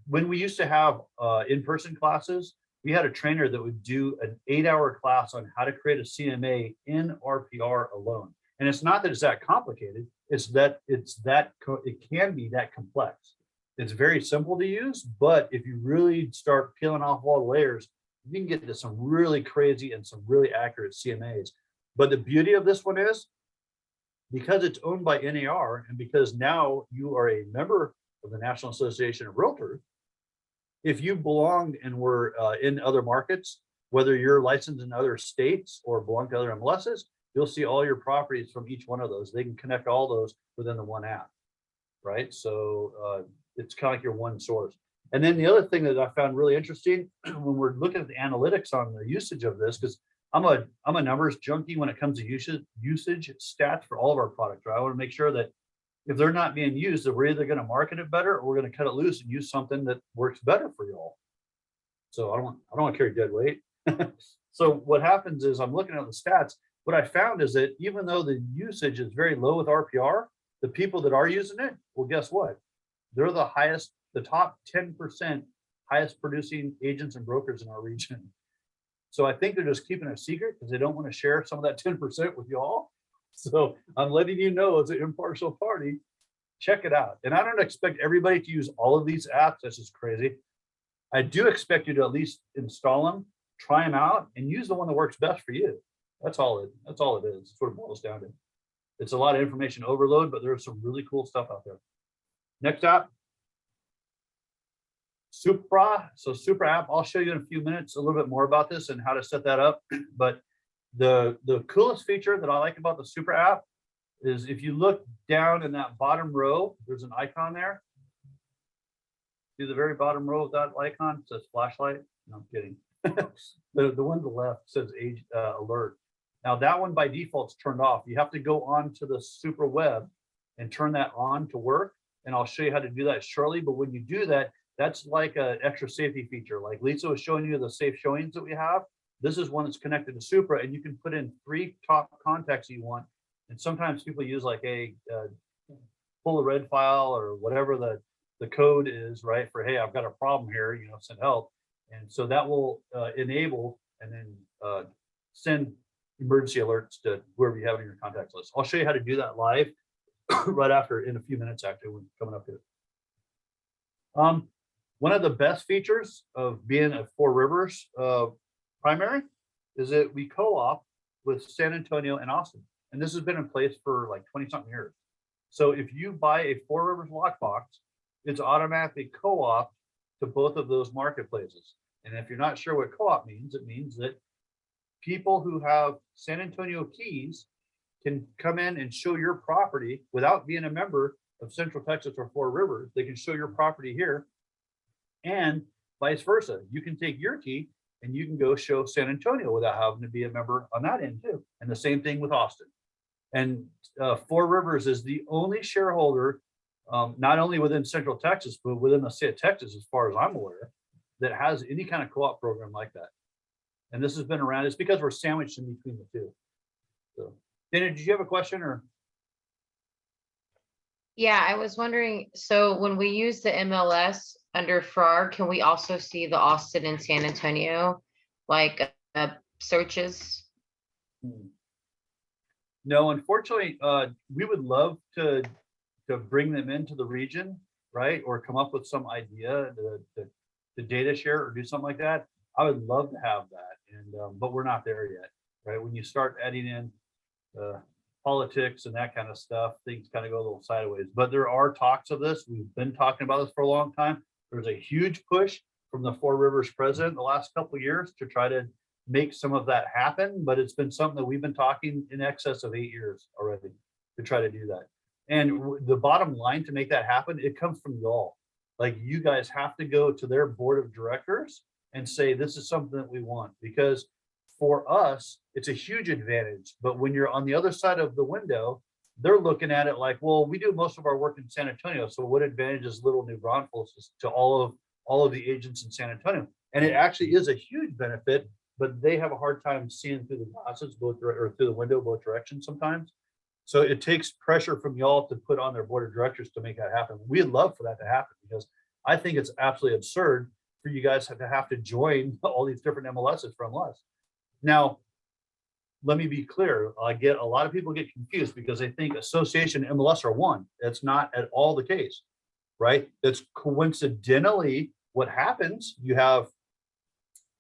when we used to have in-person classes, we had a trainer that would do an 8-hour class on how to create a CMA in RPR alone. And it's not that it's that complicated, it's that it can be that complex. It's very simple to use, but if you really start peeling off all the layers, you can get to some really crazy and some really accurate CMAs. But the beauty of this one is, because it's owned by NAR, and because now you are a member of the National Association of Realtors, if you belonged and were in other markets, whether you're licensed in other states or belong to other MLSs, you'll see all your properties from each one of those. They can connect all those within the one app, right? So it's kind of like your one source. And then the other thing that I found really interesting when we're looking at the analytics on the usage of this, because I'm a numbers junkie when it comes to usage stats for all of our products, right? I want to make sure that if they're not being used, that we're either going to market it better, or we're going to cut it loose and use something that works better for you all. So I don't want to carry dead weight. So what happens is, I'm looking at the stats. What I found is that even though the usage is very low with RPR, the people that are using it, well, guess what? They're the top 10% highest producing agents and brokers in our region. So I think they're just keeping it a secret because they don't want to share some of that 10% with y'all. So I'm letting you know, as an impartial party, check it out. And I don't expect everybody to use all of these apps. That's just crazy. I do expect you to at least install them, try them out, and use the one that works best for you. That's all it is. That's what it boils down to. It's a lot of information overload, but there's some really cool stuff out there. Next app, Supra. So Supra app, I'll show you in a few minutes a little bit more about this and how to set that up. But the coolest feature that I like about the Supra app is, if you look down in that bottom row, there's an icon there. See the very bottom row of that icon? It says flashlight. No, I'm kidding. The one to the left says age alert. Now that one by default is turned off. You have to go on to the Supra web and turn that on to work. And I'll show you how to do that shortly. But when you do that, that's like an extra safety feature. Like Lisa was showing you the safe showings that we have. This is one that's connected to Supra, and you can put in 3 top contacts you want. And sometimes people use like a pull a red file or whatever the code is, right? For, hey, I've got a problem here, send help. And so that will enable and then send emergency alerts to whoever you have in your contacts list. I'll show you how to do that live right after, in a few minutes, actually, when coming up here. One of the best features of being a Four Rivers primary is that we co-op with San Antonio and Austin. And this has been in place for like 20-something years. So if you buy a Four Rivers lockbox, it's automatically co-op to both of those marketplaces. And if you're not sure what co-op means, it means that people who have San Antonio keys can come in and show your property without being a member of Central Texas or Four Rivers. They can show your property here, and vice versa. You can take your key and you can go show San Antonio without having to be a member on that end too. And the same thing with Austin. And Four Rivers is the only shareholder, not only within Central Texas, but within the state of Texas, as far as I'm aware, that has any kind of co-op program like that. And this has been around. It's because we're sandwiched in between the two. So, Dana, did you have a question or? Yeah, I was wondering, so when we use the MLS under FRAR, can we also see the Austin and San Antonio, like searches? No, unfortunately, we would love to bring them into the region, right? Or come up with some idea to data share or do something like that. I would love to have that, and but we're not there yet, right? When you start adding in politics and that kind of stuff, things kind of go a little sideways. But there are talks of this. We've been talking about this for a long time. There's a huge push from the Four Rivers president the last couple of years to try to make some of that happen, but it's been something that we've been talking in excess of 8 years already to try to do that. And the bottom line to make that happen, it comes from y'all. Like, you guys have to go to their board of directors and say, this is something that we want, because for us, it's a huge advantage. But when you're on the other side of the window, they're looking at it like, well, we do most of our work in San Antonio, so what advantage is little New Braunfels to all of the agents in San Antonio? And it actually is a huge benefit, but they have a hard time seeing through the glasses both or through the window both directions sometimes. So it takes pressure from y'all to put on their board of directors to make that happen. We'd love for that to happen, because I think it's absolutely absurd for you guys to have to join all these different MLSs from us. Now, let me be clear. A lot of people get confused because they think association and MLS are one. That's not at all the case, right? That's coincidentally what happens. You have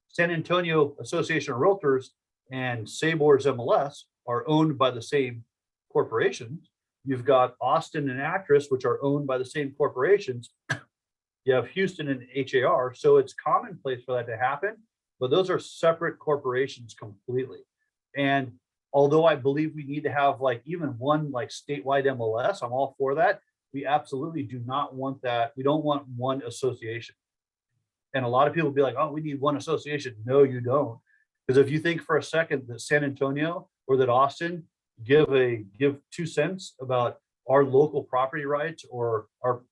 San Antonio Association of Realtors and Sabor's MLS are owned by the same corporations. You've got Austin and Actress, which are owned by the same corporations. You have Houston and HAR. So it's commonplace for that to happen, but those are separate corporations completely. And although I believe we need to have like even one like statewide MLS, I'm all for that. We absolutely do not want that. We don't want one association. And a lot of people be like, oh, we need one association. No, you don't. Because if you think for a second that San Antonio or that Austin give 2 cents about our local property rights or our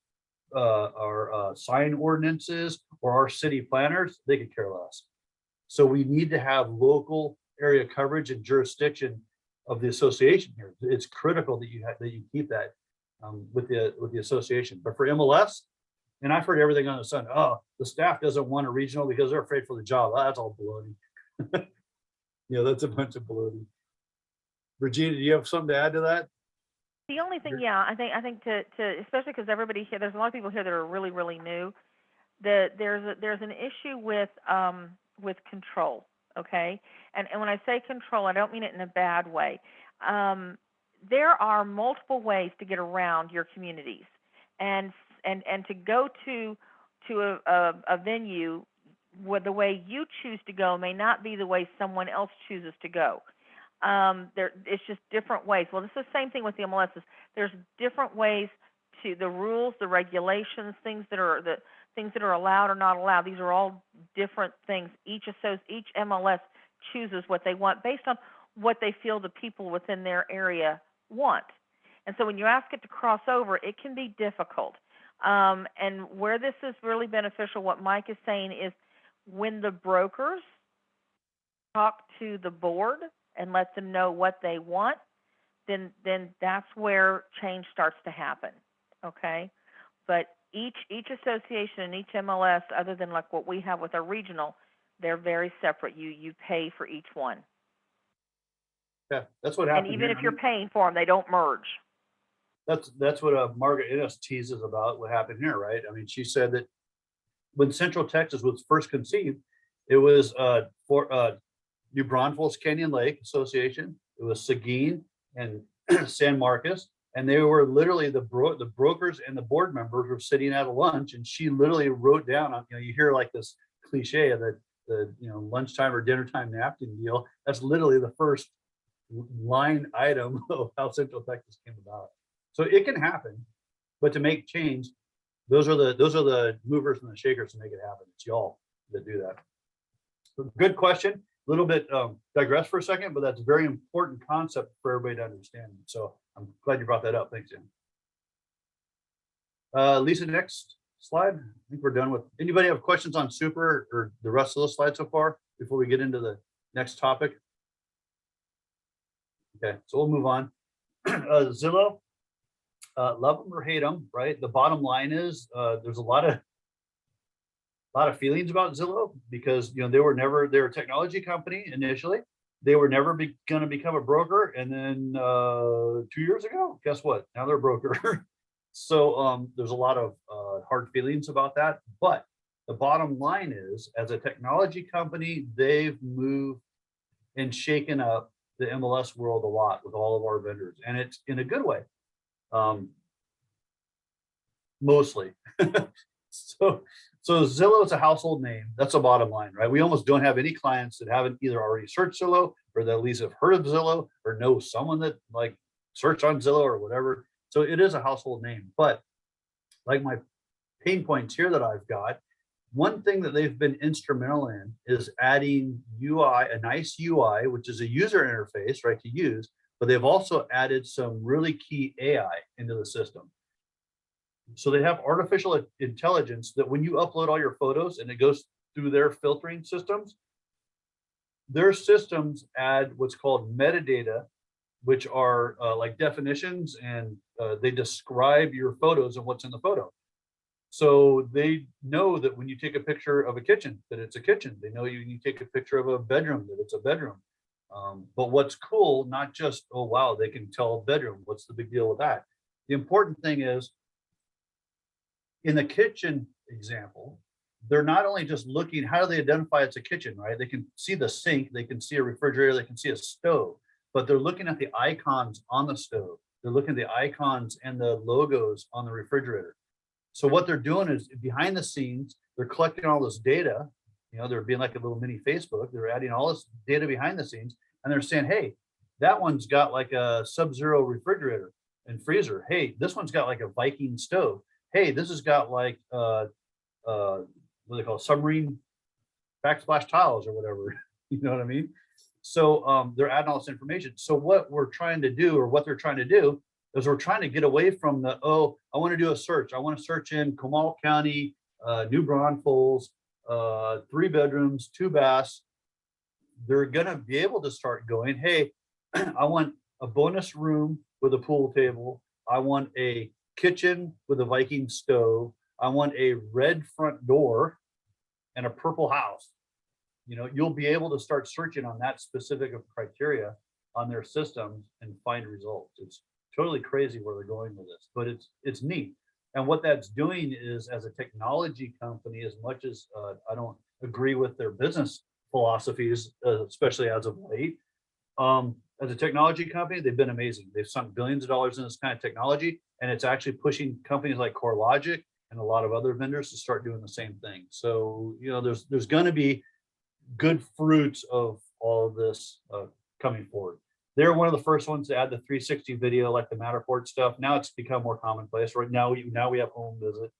sign ordinances or our city planners, they could care less. So we need to have local area coverage and jurisdiction of the association here. It's critical that you keep that with the association. But for MLS, and I've heard everything on the sun. Oh, the staff doesn't want a regional because they're afraid for the job. That's all baloney. That's a bunch of baloney. Regina, do you have something to add to that? The only thing, yeah, I think to especially because everybody here, there's a lot of people here that are really, really new. There's an issue with control, okay? And when I say control, I don't mean it in a bad way. There are multiple ways to get around your communities, and to go to a venue where the way you choose to go may not be the way someone else chooses to go. It's just different ways. Well, it's the same thing with the MLSs. There's different ways to the rules, the regulations, things that are allowed or not allowed. These are all different things. Each MLS chooses what they want based on what they feel the people within their area want. And so when you ask it to cross over, it can be difficult. And where this is really beneficial, what Mike is saying is when the brokers talk to the board and let them know what they want, then that's where change starts to happen, okay? But each association and each MLS, other than like what we have with our regional, they're very separate. You pay for each one. Yeah, that's what happened. And even if you're paying for them, they don't merge. That's what Margaret Innes teases about what happened here, right? I mean, she said that when Central Texas was first conceived, it was for New Braunfels Canyon Lake Association. It was Seguin and San Marcos, and they were literally the brokers and the board members were sitting at a lunch, and she literally wrote down on, you hear like this cliche that lunchtime or dinner time napkin deal. That's literally the first line item of how Central Texas came about. So it can happen, but to make change, those are the movers and the shakers to make it happen. It's y'all that do that. So good question. A little bit digress for a second, but that's a very important concept for everybody to understand. So I'm glad you brought that up. Thanks, Jim. Lisa, next slide. I think we're done with. Anybody have questions on Super or the rest of the slides so far before we get into the next topic? Okay, so we'll move on. Zillow, love them or hate them, right? The bottom line is there's a lot of feelings about Zillow because they're a technology company initially. They were never going to become a broker, and then 2 years ago, guess what? Now they're a broker. So there's a lot of hard feelings about that. But the bottom line is, as a technology company, they've moved and shaken up the MLS world a lot with all of our vendors, and it's in a good way. Mostly. So Zillow is a household name. That's the bottom line, right? We almost don't have any clients that haven't either already searched Zillow or that at least have heard of Zillow or know someone that like searched on Zillow or whatever. So it is a household name. But like my pain points here that I've got, one thing that they've been instrumental in is adding UI, a nice UI, which is a user interface, right, to use, but they've also added some really key AI into the system. So they have artificial intelligence that when you upload all your photos and it goes through their filtering systems, their systems add what's called metadata, which are like definitions, and they describe your photos and what's in the photo. So they know that when you take a picture of a kitchen, that it's a kitchen. They know when you take a picture of a bedroom, that it's a bedroom. But what's cool, not just, oh, wow, they can tell a bedroom. What's the big deal with that? The important thing is, in the kitchen example, they're not only just looking, how do they identify it's a kitchen, right? They can see the sink, they can see a refrigerator, they can see a stove, but they're looking at the icons on the stove. They're looking at the icons and the logos on the refrigerator. So what they're doing is behind the scenes, they're collecting all this data. They're being like a little mini Facebook. They're adding all this data behind the scenes, and they're saying, hey, that one's got like a Sub-Zero refrigerator and freezer. Hey, this one's got like a Viking stove. Hey, this has got like what do they call it? Submarine backsplash tiles or whatever. You know what I mean? So they're adding all this information. So what we're trying to do, or what they're trying to do, is we're trying to get away from the, oh, I want to do a search. I want to search in Comal County, New Braunfels, 3 bedrooms, 2 baths. They're going to be able to start going, hey, I want a bonus room with a pool table. I want a kitchen with a Viking stove. I want a red front door and a purple house. You'll be able to start searching on that specific of criteria on their systems and find results. It's totally crazy where they're going with this, but it's neat. And what that's doing is, as a technology company, as much as I don't agree with their business philosophies, especially as of late, as a technology company, they've been amazing. They've sunk billions of dollars in this kind of technology, and it's actually pushing companies like CoreLogic and a lot of other vendors to start doing the same thing. So, there's going to be good fruits of all of this coming forward. They're one of the first ones to add the 360 video, like the Matterport stuff. Now it's become more commonplace. Right now we have home visit,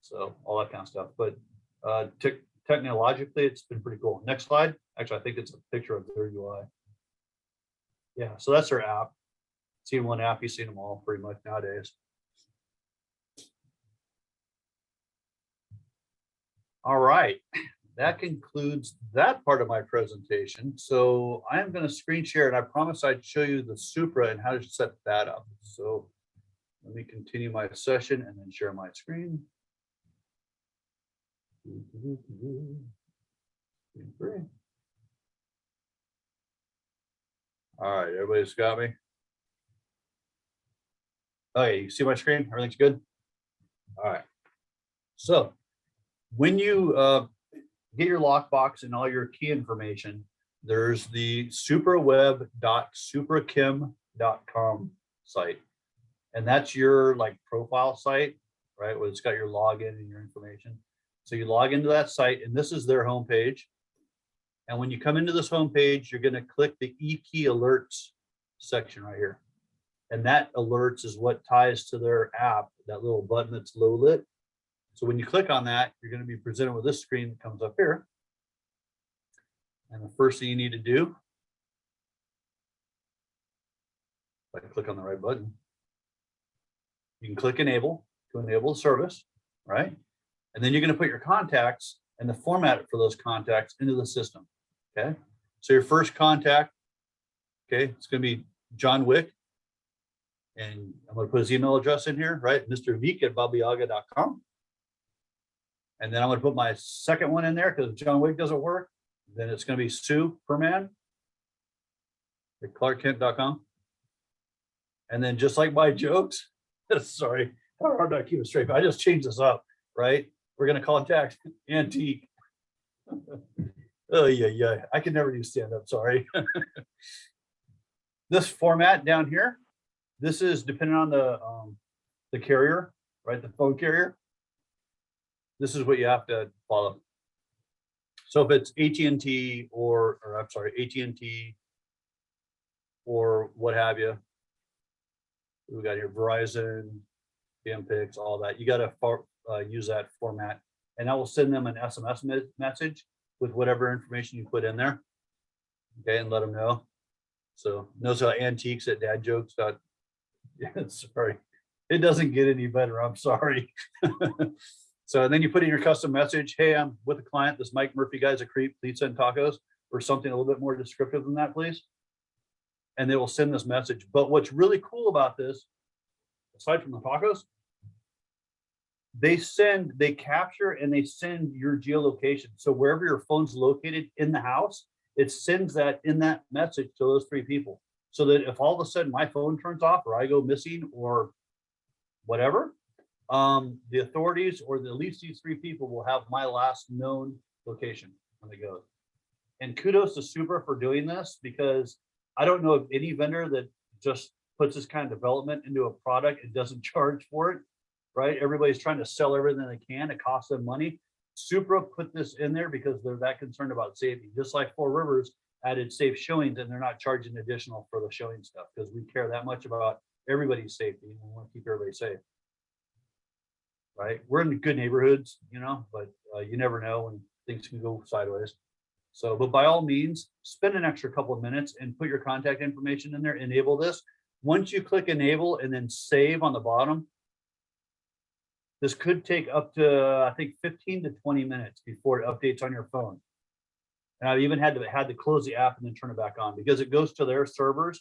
so all that kind of stuff. But technologically, it's been pretty cool. Next slide. Actually, I think it's a picture of their UI. Yeah, so that's their app. Seen one app, you've seen them all pretty much nowadays. All right, that concludes that part of my presentation. So I am going to screen share, and I promised I'd show you the Supra and how to set that up. So let me continue my session and then share my screen. Screen free. All right, everybody's got me. Okay, you see my screen? Everything's good? All right. So when you get your lockbox and all your key information, there's the supraweb.suprakim.com site. And that's your profile site, right? Where it's got your login and your information. So you log into that site, and this is their homepage. And when you come into this home page, you're going to click the E-key alerts section right here. And that alerts is what ties to their app, that little button that's low lit. So when you click on that, you're going to be presented with this screen that comes up here. And the first thing you need to do, if I click on the right button, you can click enable to enable the service, right? And then you're going to put your contacts and the format for those contacts into the system. Okay. So your first contact, okay, it's going to be John Wick. And I'm going to put his email address in here, right? Mr. Vick at babiaga.com. And then I'm going to put my second one in there because John Wick doesn't work. Then it's going to be Sue Perman at clarkkent.com. And then just like my jokes, sorry, how hard do I keep it straight? But I just changed this up, right? We're going to contact Antique. Oh, yeah. I can never do stand up, sorry. This format down here, this is depending on the carrier, right? The phone carrier. This is what you have to follow. So if it's AT&T or I'm sorry, AT&T or what have you, we got here Verizon, Pix, all that. You got to use that format, and I will send them an SMS message with whatever information you put in there. Okay, and let them know. So notice how antiques at dad jokes. Sorry, it doesn't get any better. I'm sorry. So and then you put in your custom message. Hey, I'm with a client. This Mike Murphy guy's a creep. Please send tacos, or something a little bit more descriptive than that, please. And they will send this message. But what's really cool about this, aside from the tacos, they capture and they send your geolocation. So wherever your phone's located in the house, it sends that in that message to those three people. So that if all of a sudden my phone turns off or I go missing or whatever, the authorities or at least these three people will have my last known location when they go. And kudos to Supra for doing this, because I don't know of any vendor that just puts this kind of development into a product and doesn't charge for it, right? Everybody's trying to sell everything they can. It costs them money. Supra put this in there because they're that concerned about safety. Just like Four Rivers added safe showings, and they're not charging additional for the showing stuff because we care that much about everybody's safety. We want to keep everybody safe, right? We're in good neighborhoods, but you never know when things can go sideways. So, but by all means, spend an extra couple of minutes and put your contact information in there, enable this. Once you click enable and then save on the bottom, this could take up to, I think, 15 to 20 minutes before it updates on your phone. And I've even had to close the app and then turn it back on because it goes to their servers.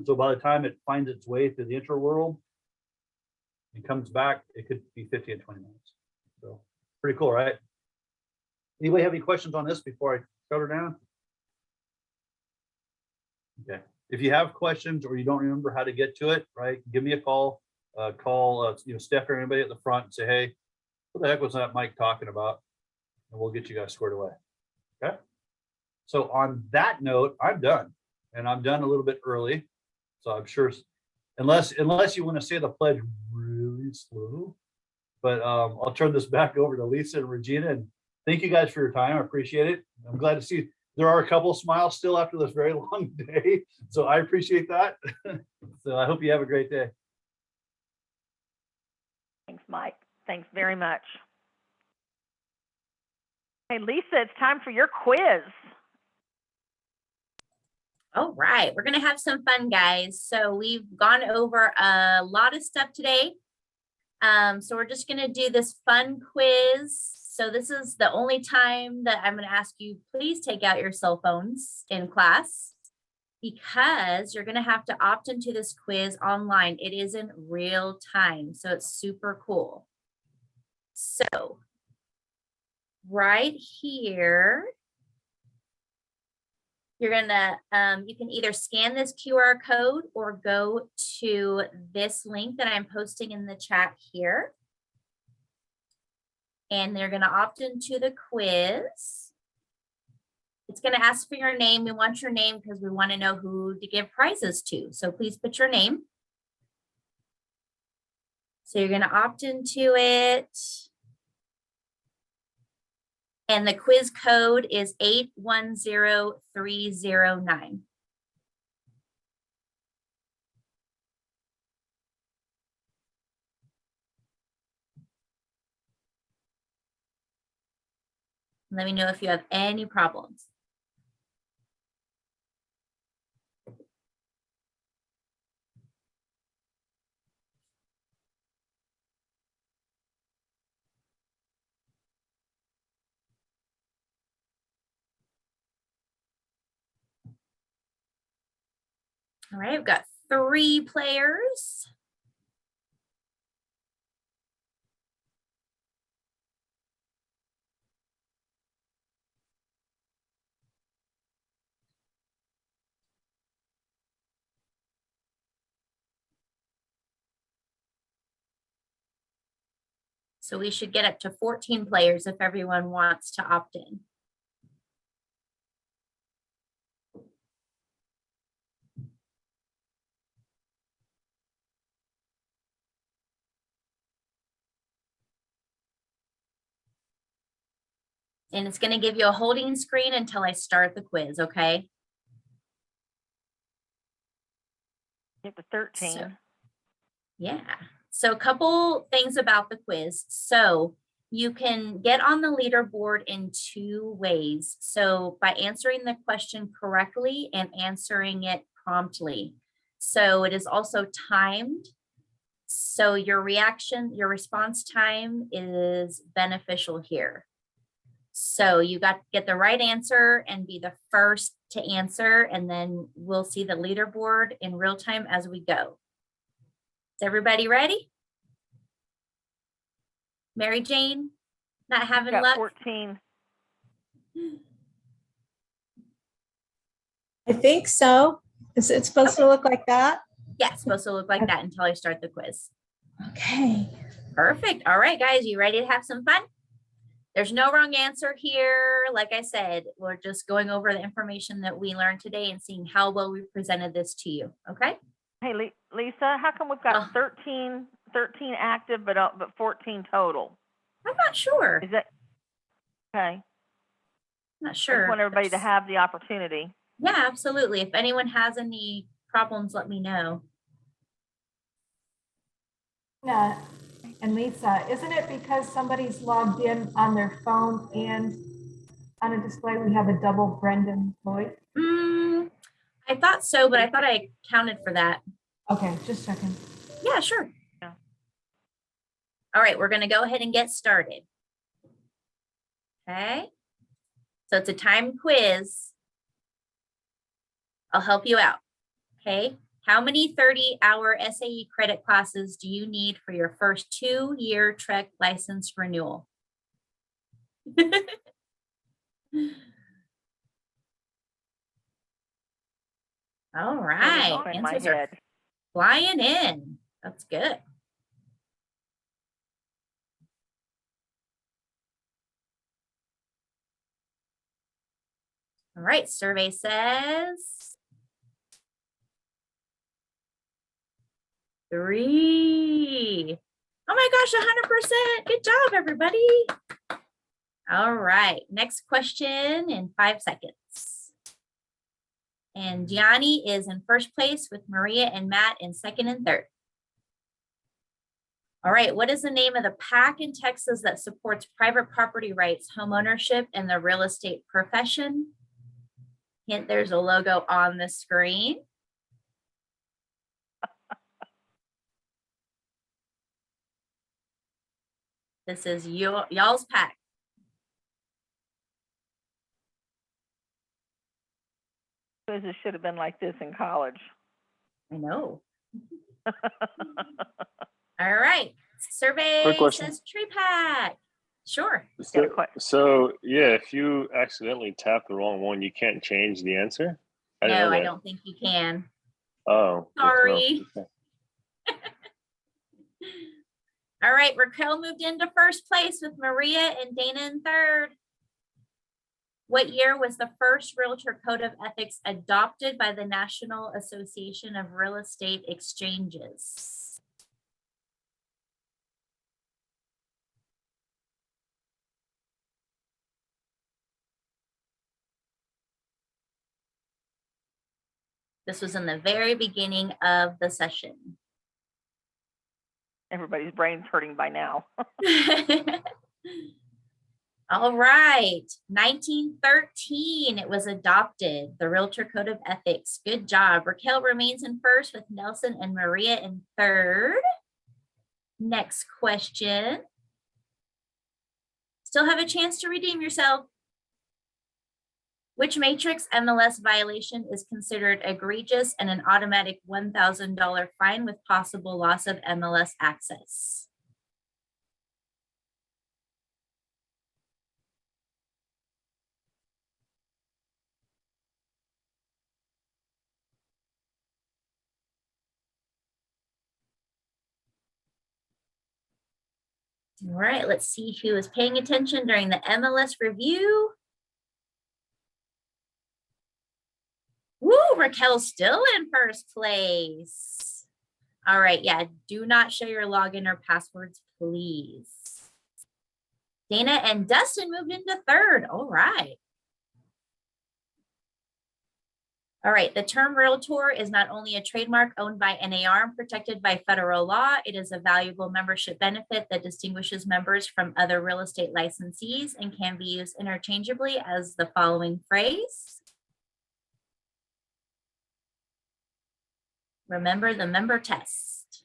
So by the time it finds its way through the interworld and comes back, it could be 15 to 20 minutes. So pretty cool, right? Anybody have any questions on this before I shut her down? Okay. If you have questions or you don't remember how to get to it, right, give me a call. Call Steph or anybody at the front and say, hey, what the heck was that Mike talking about? And we'll get you guys squared away. Okay. So on that note, I'm done, and I'm done a little bit early. So I'm sure, unless you want to say the pledge really slow, but I'll turn this back over to Lisa and Regina. And thank you guys for your time. I appreciate it. I'm glad to see there are a couple of smiles still after this very long day. So I appreciate that. So I hope you have a great day. Thanks, Mike. Thanks very much. Hey, Lisa, it's time for your quiz. All right, we're gonna have some fun, guys. So we've gone over a lot of stuff today. So we're just gonna do this fun quiz. So this is the only time that I'm gonna ask you, please take out your cell phones in class, because you're gonna have to opt into this quiz online. It is in real time, so it's super cool. So right here, you're gonna, you can either scan this QR code or go to this link that I'm posting in the chat here. And they're gonna opt into the quiz. It's gonna ask for your name. We want your name because we wanna know who to give prizes to. So please put your name. So you're gonna opt into it. And the quiz code is 810309. Let me know if you have any problems. All right, we've got 3 players. So we should get up to 14 players if everyone wants to opt in. And it's going to give you a holding screen until I start the quiz, okay? Get to 13. So, yeah. So a couple things about the quiz. So you can get on the leaderboard in 2 ways. So by answering the question correctly and answering it promptly. So it is also timed. So your response time is beneficial here. So you got to get the right answer and be the first to answer, and then we'll see the leaderboard in real time as we go. Is everybody ready? Mary Jane, not having Got luck? 14. I think so. Is it supposed to look like that? Yeah, it's supposed to look like that until I start the quiz. Okay. Perfect. All right, guys, you ready to have some fun? There's no wrong answer here. Like I said, we're just going over the information that we learned today and seeing how well we presented this to you. Okay. Hey, Lisa, how come we've got 13 active, but 14 total? I'm not sure. Is that okay? Not I sure. just want everybody to have the opportunity. Yeah, absolutely. If anyone has any problems, let me know. Yeah. And Lisa, isn't it because somebody's logged in on their phone and on a display, we have a double Brendan Lloyd? I thought so, but I thought I counted for that. Okay, just checking. Yeah, sure. Yeah. All right, we're going to go ahead and get started. Okay. So it's a time quiz. I'll help you out. Okay. How many 30-hour SAE credit classes do you need for your first 2-year Trek license renewal? All right. In my Answers are head. flying in. That's good. All right. Survey says 3. Oh my gosh, 100%. Good job, everybody. All right. Next question in 5 seconds. And Gianni is in first place with Maria and Matt in second and third. All right. What is the name of the PAC in Texas that supports private property rights, home ownership, and the real estate profession? Hint, there's a logo on the screen. This is y'all's PAC. Quizzes should have been like this in college. I know. All right. Survey Quick question. says tree pack. Sure. So yeah, if you accidentally tap the wrong one, you can't change the answer? No, I don't think you can. Oh. Sorry. Okay. All right. Raquel moved into first place with Maria and Dana in third. What year was the first Realtor Code of Ethics adopted by the National Association of Real Estate Exchanges? This was in the very beginning of the session. Everybody's brain's hurting by now. All right, 1913, it was adopted, the Realtor Code of Ethics. Good job. Raquel remains in first with Nelson and Maria in third. Next question. Still have a chance to redeem yourself. Which matrix MLS violation is considered egregious and an automatic $1,000 fine with possible loss of MLS access? All right, let's see who is paying attention during the MLS review. Woo, Raquel's still in first place. All right, yeah, do not show your login or passwords, please. Dana and Dustin moved into third. All right. All right, the term realtor is not only a trademark owned by NAR and protected by federal law, it is a valuable membership benefit that distinguishes members from other real estate licensees and can be used interchangeably as the following phrase. Remember the member test.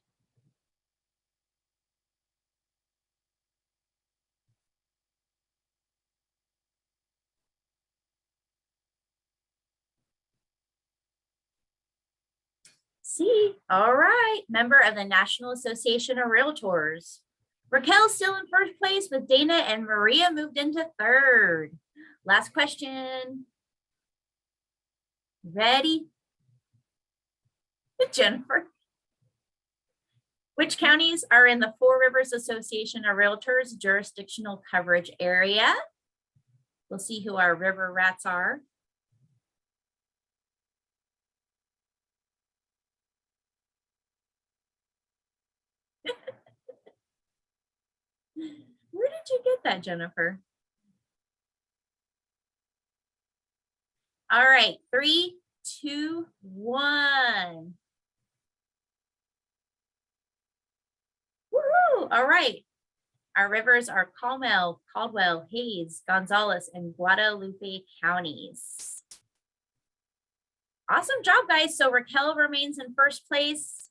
See, all right, member of the National Association of Realtors. Raquel's still in first place with Dana and Maria moved into third. Last question. Ready? Jennifer. Which counties are in the Four Rivers Association of Realtors jurisdictional coverage area? We'll see who our river rats are. Where did you get that, Jennifer? All right, 3, 2, 1. Woohoo! All right. Our rivers are Carmel, Caldwell, Hayes, Gonzales, and Guadalupe counties. Awesome job, guys. So Raquel remains in first place.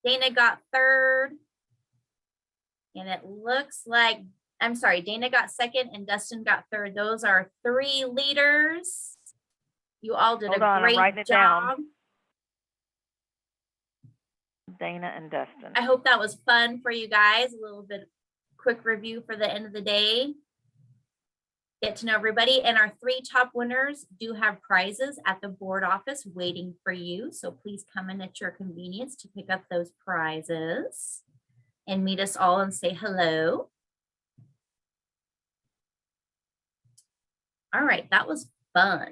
Dana got third. And it looks like, I'm sorry, Dana got second and Dustin got third. Those are 3 leaders. You all did Hold a on, I'm great writing it job. down. Dana and Dustin. I hope that was fun for you guys. A little bit quick review for the end of the day. Get to know everybody. And our 3 top winners do have prizes at the board office waiting for you. So please come in at your convenience to pick up those prizes and meet us all and say hello. All right, that was fun.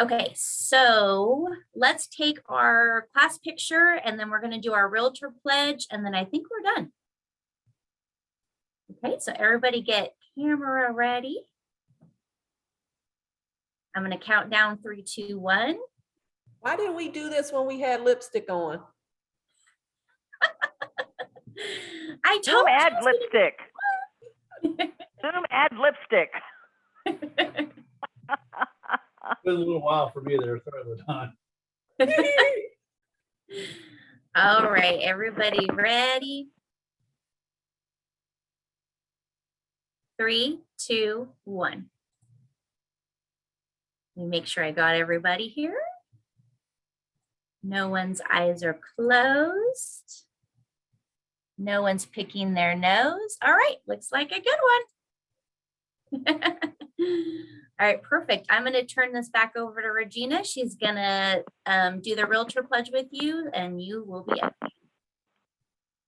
Okay, so let's take our class picture and then we're going to do our realtor pledge and then I think we're done. Okay, so everybody get camera ready. I'm going to count down 3, 2, 1. Why didn't we do this when we had lipstick on? I Zoom told add you. lipstick. Zoom add lipstick. It's been a little while for me there. Sorry about that. All right, everybody ready? 3, 2, 1. Let me make sure I got everybody here. No one's eyes are closed. No one's picking their nose. All right, looks like a good one. All right, perfect. I'm going to turn this back over to Regina. She's going to do the realtor pledge with you and you will be up.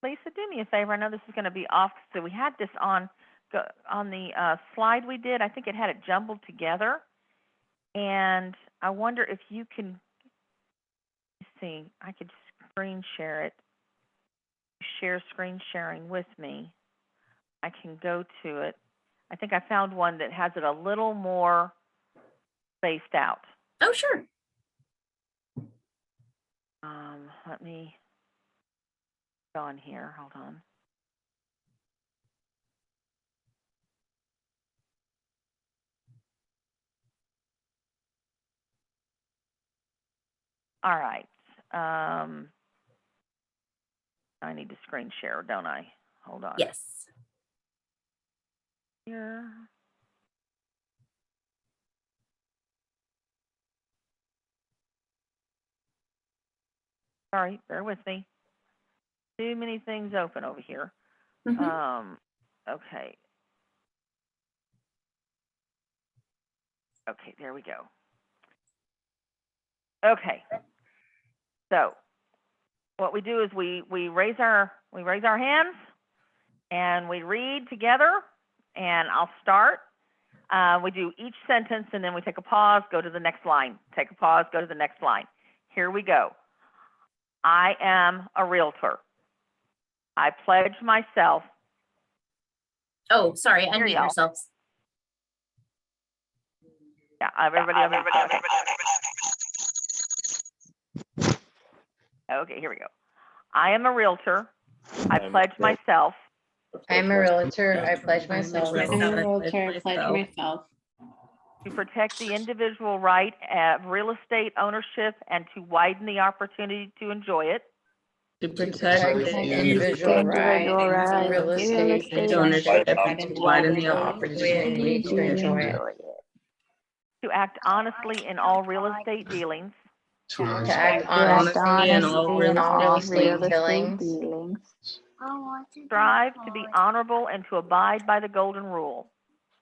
Lisa, do me a favor. I know this is going to be off. So we had this on the slide we did. I think it had it jumbled together. And I wonder if you can see, I could screen share it. Share screen sharing with me. I can go to it. I think I found one that has it a little more spaced out. Oh, sure. Let me go on here. Hold on. All right. I need to screen share, don't I? Hold on. Yes. Here. Sorry, bear with me. Too many things open over here. Mhm. Okay. Okay, there we go. Okay. So what we do is we raise our hands and we read together, and I'll start. We do each sentence and then we take a pause, go to the next line. Take a pause, go to the next line. Here we go. I am a realtor. I pledge myself. Oh, sorry. Here, Unmute y'all. yourselves. Yeah, everybody. Okay, here we go. I am a realtor. I pledge myself I'm a realtor. I pledge myself I'm a realtor, I pledge myself to protect the individual right of real estate ownership and to widen the opportunity to enjoy it. to protect protect the the individual right of real estate ownership ownership and to widen the opportunity to enjoy it. To act honestly in all real estate dealings. To act honestly in all real estate dealings. Strive to be honorable and to abide by the golden rule.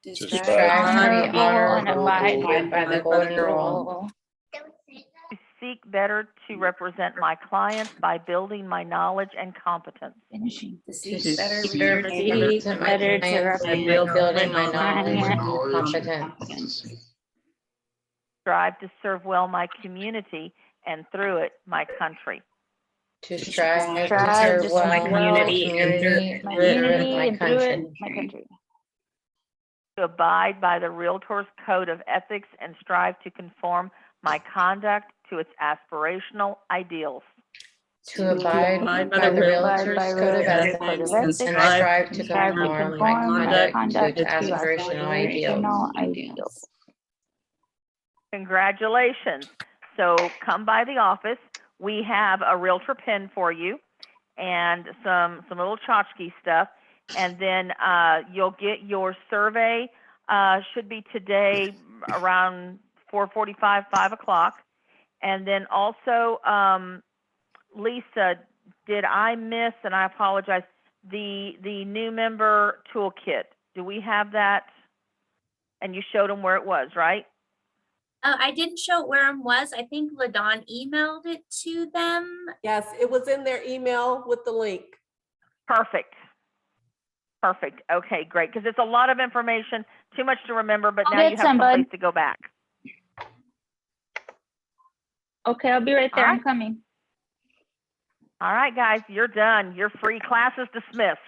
To strive to be honorable and abide by the golden rule. To seek better to represent my clients by building my knowledge and competence. To seek To better seek better represent my clients by building my knowledge and competence. Strive to serve well my community and through it my country. To strive to serve well my community and through it my country. To abide by the Realtors Code of Ethics and strive to conform my conduct to its aspirational ideals. To abide by the Realtors Code of Ethics and strive to conform my conduct to its aspirational ideals. Congratulations. So come by the office. We have a realtor pin for you and some little tchotchke stuff. And then you'll get your survey, should be today around 4:45, 5 o'clock. And then also, Lisa, did I miss, and I apologize, the new member toolkit? Do we have that? And you showed them where it was, right? I didn't show where it was. I think LaDawn emailed it to them. Yes, it was in their email with the link. Perfect. Perfect. Okay, great. Because it's a lot of information, too much to remember, but now you have some place to go back. Okay, I'll be right there. All I'm right. coming. All right, guys, you're done. You're free. Class is dismissed.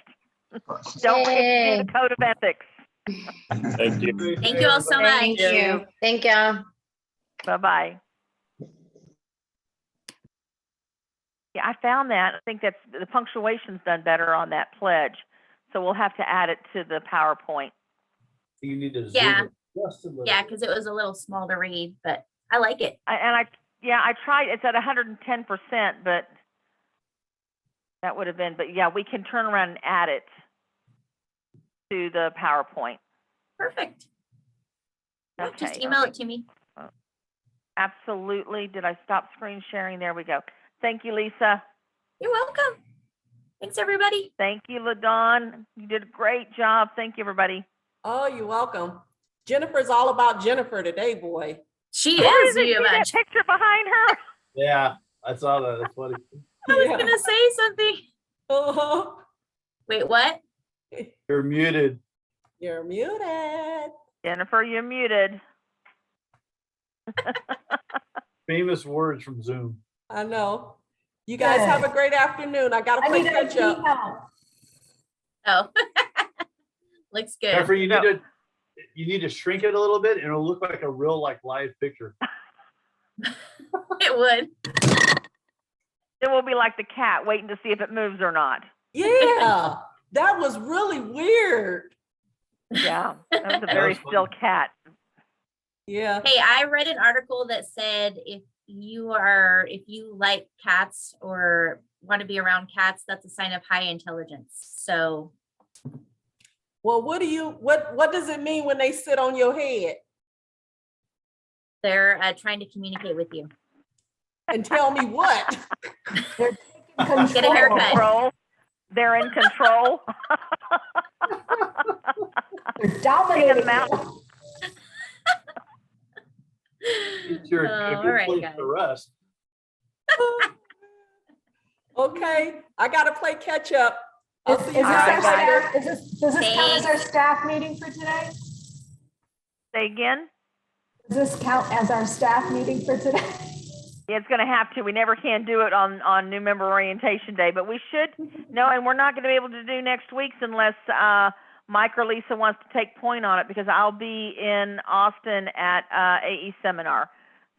Don't forget to do the code of ethics. Thank you. Thank you all so much. Thank you. Thank you. Bye-bye. Yeah, I found that. I think that's the punctuation's done better on that pledge. So we'll have to add it to the PowerPoint. You need to zoom Yeah. it just a little. Yeah, because it was a little small to read, but I like it. I tried. It's at 110%, but that would have been. But yeah, we can turn around and add it to the PowerPoint. Perfect. Okay. Just email it to me. Absolutely. Did I stop screen sharing? There we go. Thank you, Lisa. You're welcome. Thanks, everybody. Thank you, LaDawn. You did a great job. Thank you, everybody. Oh, you're welcome. Jennifer's all about Jennifer today, boy. She Oh, is. you see that picture behind her? Yeah, I saw that. That's funny. I was gonna say something. Uh-huh. Wait, what? You're muted. You're muted. Jennifer, you're muted. Famous words from Zoom. I know. You guys have a great afternoon. I got to play catch up. Oh, looks good. Jennifer, you need to you need to shrink it a little bit and it'll look like a real like live picture. It would. It will be like the cat waiting to see if it moves or not. Yeah, that was really weird. Yeah, that was a That very was fun. still cat. Yeah. Hey, I read an article that said if you like cats or want to be around cats, that's a sign of high intelligence. So Well, what does it mean when they sit on your head they're trying to communicate with you. and tell me what? They're taking Get a haircut. Control. They're in control. They're dominating them you. It's your a All good right, place guys. to rest. Okay, I gotta play catch up. I'll Is see this you All our right, guys later. staff, does this count as our staff meeting for today? Say again? Does this count as our staff meeting for today? It's going to have to. We never can do it on new member orientation day, but we should know, and we're not going to be able to do next week's unless Mike or Lisa wants to take point on it, because I'll be in Austin at AE seminar.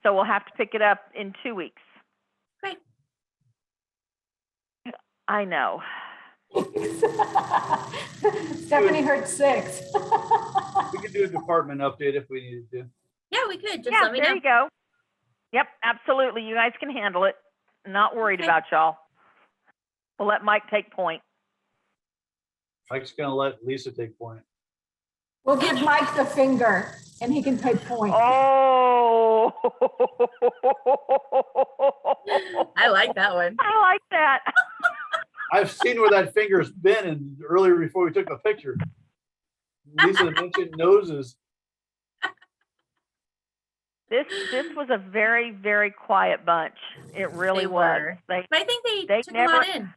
So we'll have to pick it up in 2 weeks. Okay. I know. Stephanie heard 6. We could do a department update if we needed to. Yeah, we could. Just Yeah, let me there know. you go. Yep, absolutely. You guys can handle it. Not worried Okay. about y'all. We'll let Mike take point. Mike's gonna let Lisa take point. We'll give Mike the finger and he can take point. Oh. I like that one. I like that. I've seen where that finger's been and earlier before we took the picture. Lisa mentioned noses. This was a very, very quiet bunch. It really They was. were. They But I think they took never- a lot in.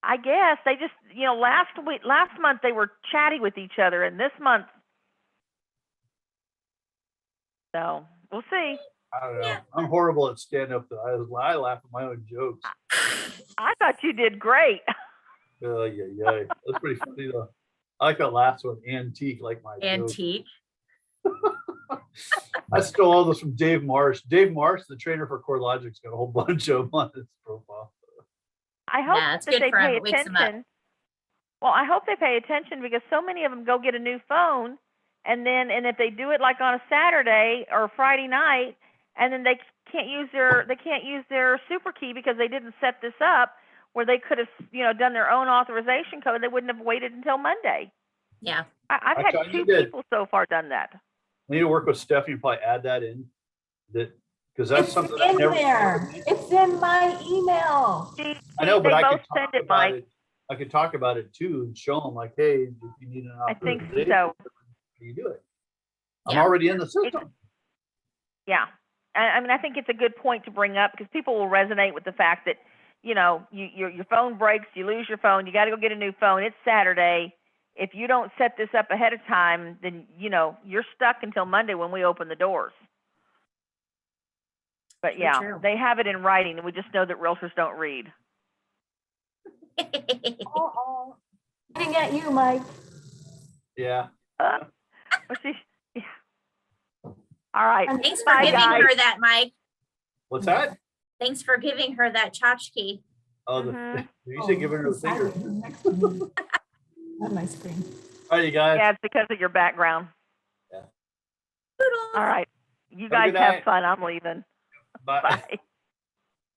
I guess they just, last month they were chatty with each other, and this month, so we'll see. I don't know. Yeah. I'm horrible at stand up though. I laugh at my own jokes. I thought you did great. Yeah. That's pretty funny though. I like that last one, antique, like my joke. Antique. I stole all this from Dave Marsh. Dave Marsh, the trainer for CoreLogic's got a whole bunch of them on his profile. I hope Nah, it's that good they for 'em. pay It wakes 'em up. attention. Well, I hope they pay attention, because so many of them go get a new phone, and if they do it like on a Saturday or Friday night, and then they can't use their super key because they didn't set this up where they could have done their own authorization code, they wouldn't have waited until Monday. Yeah. I've Actually, I had 2 need to- people so far done that. I need to work with Stephanie and probably add that in. Because that's It's something I in never. there. It's in my email. I know, but They I both could talk send it, about Mike. it. I could talk about it too and show them like, hey, if you need an I think authorization, so. you do it. I'm Yeah. already in the system. Yeah. I mean, I think it's a good point to bring up, because people will resonate with the fact that, your phone breaks, you lose your phone, you got to go get a new phone. It's Saturday. If you don't set this up ahead of time, then, you're stuck until Monday when we open the doors. But True, yeah, true. they have it in writing, and we just know that realtors don't read. Uh-oh. Looking at you, Mike. Yeah. Well, yeah. All right. Thanks for Bye, giving guys. her that, Mike. What's that? Thanks for giving her that tchotchke. Oh, Mhm. you said give her the finger. Next to me. On my screen. All right, you guys. Yeah, it's because of your background. Toodles. All right. You Have a guys good have night. fun. I'm leaving. Bye. Bye.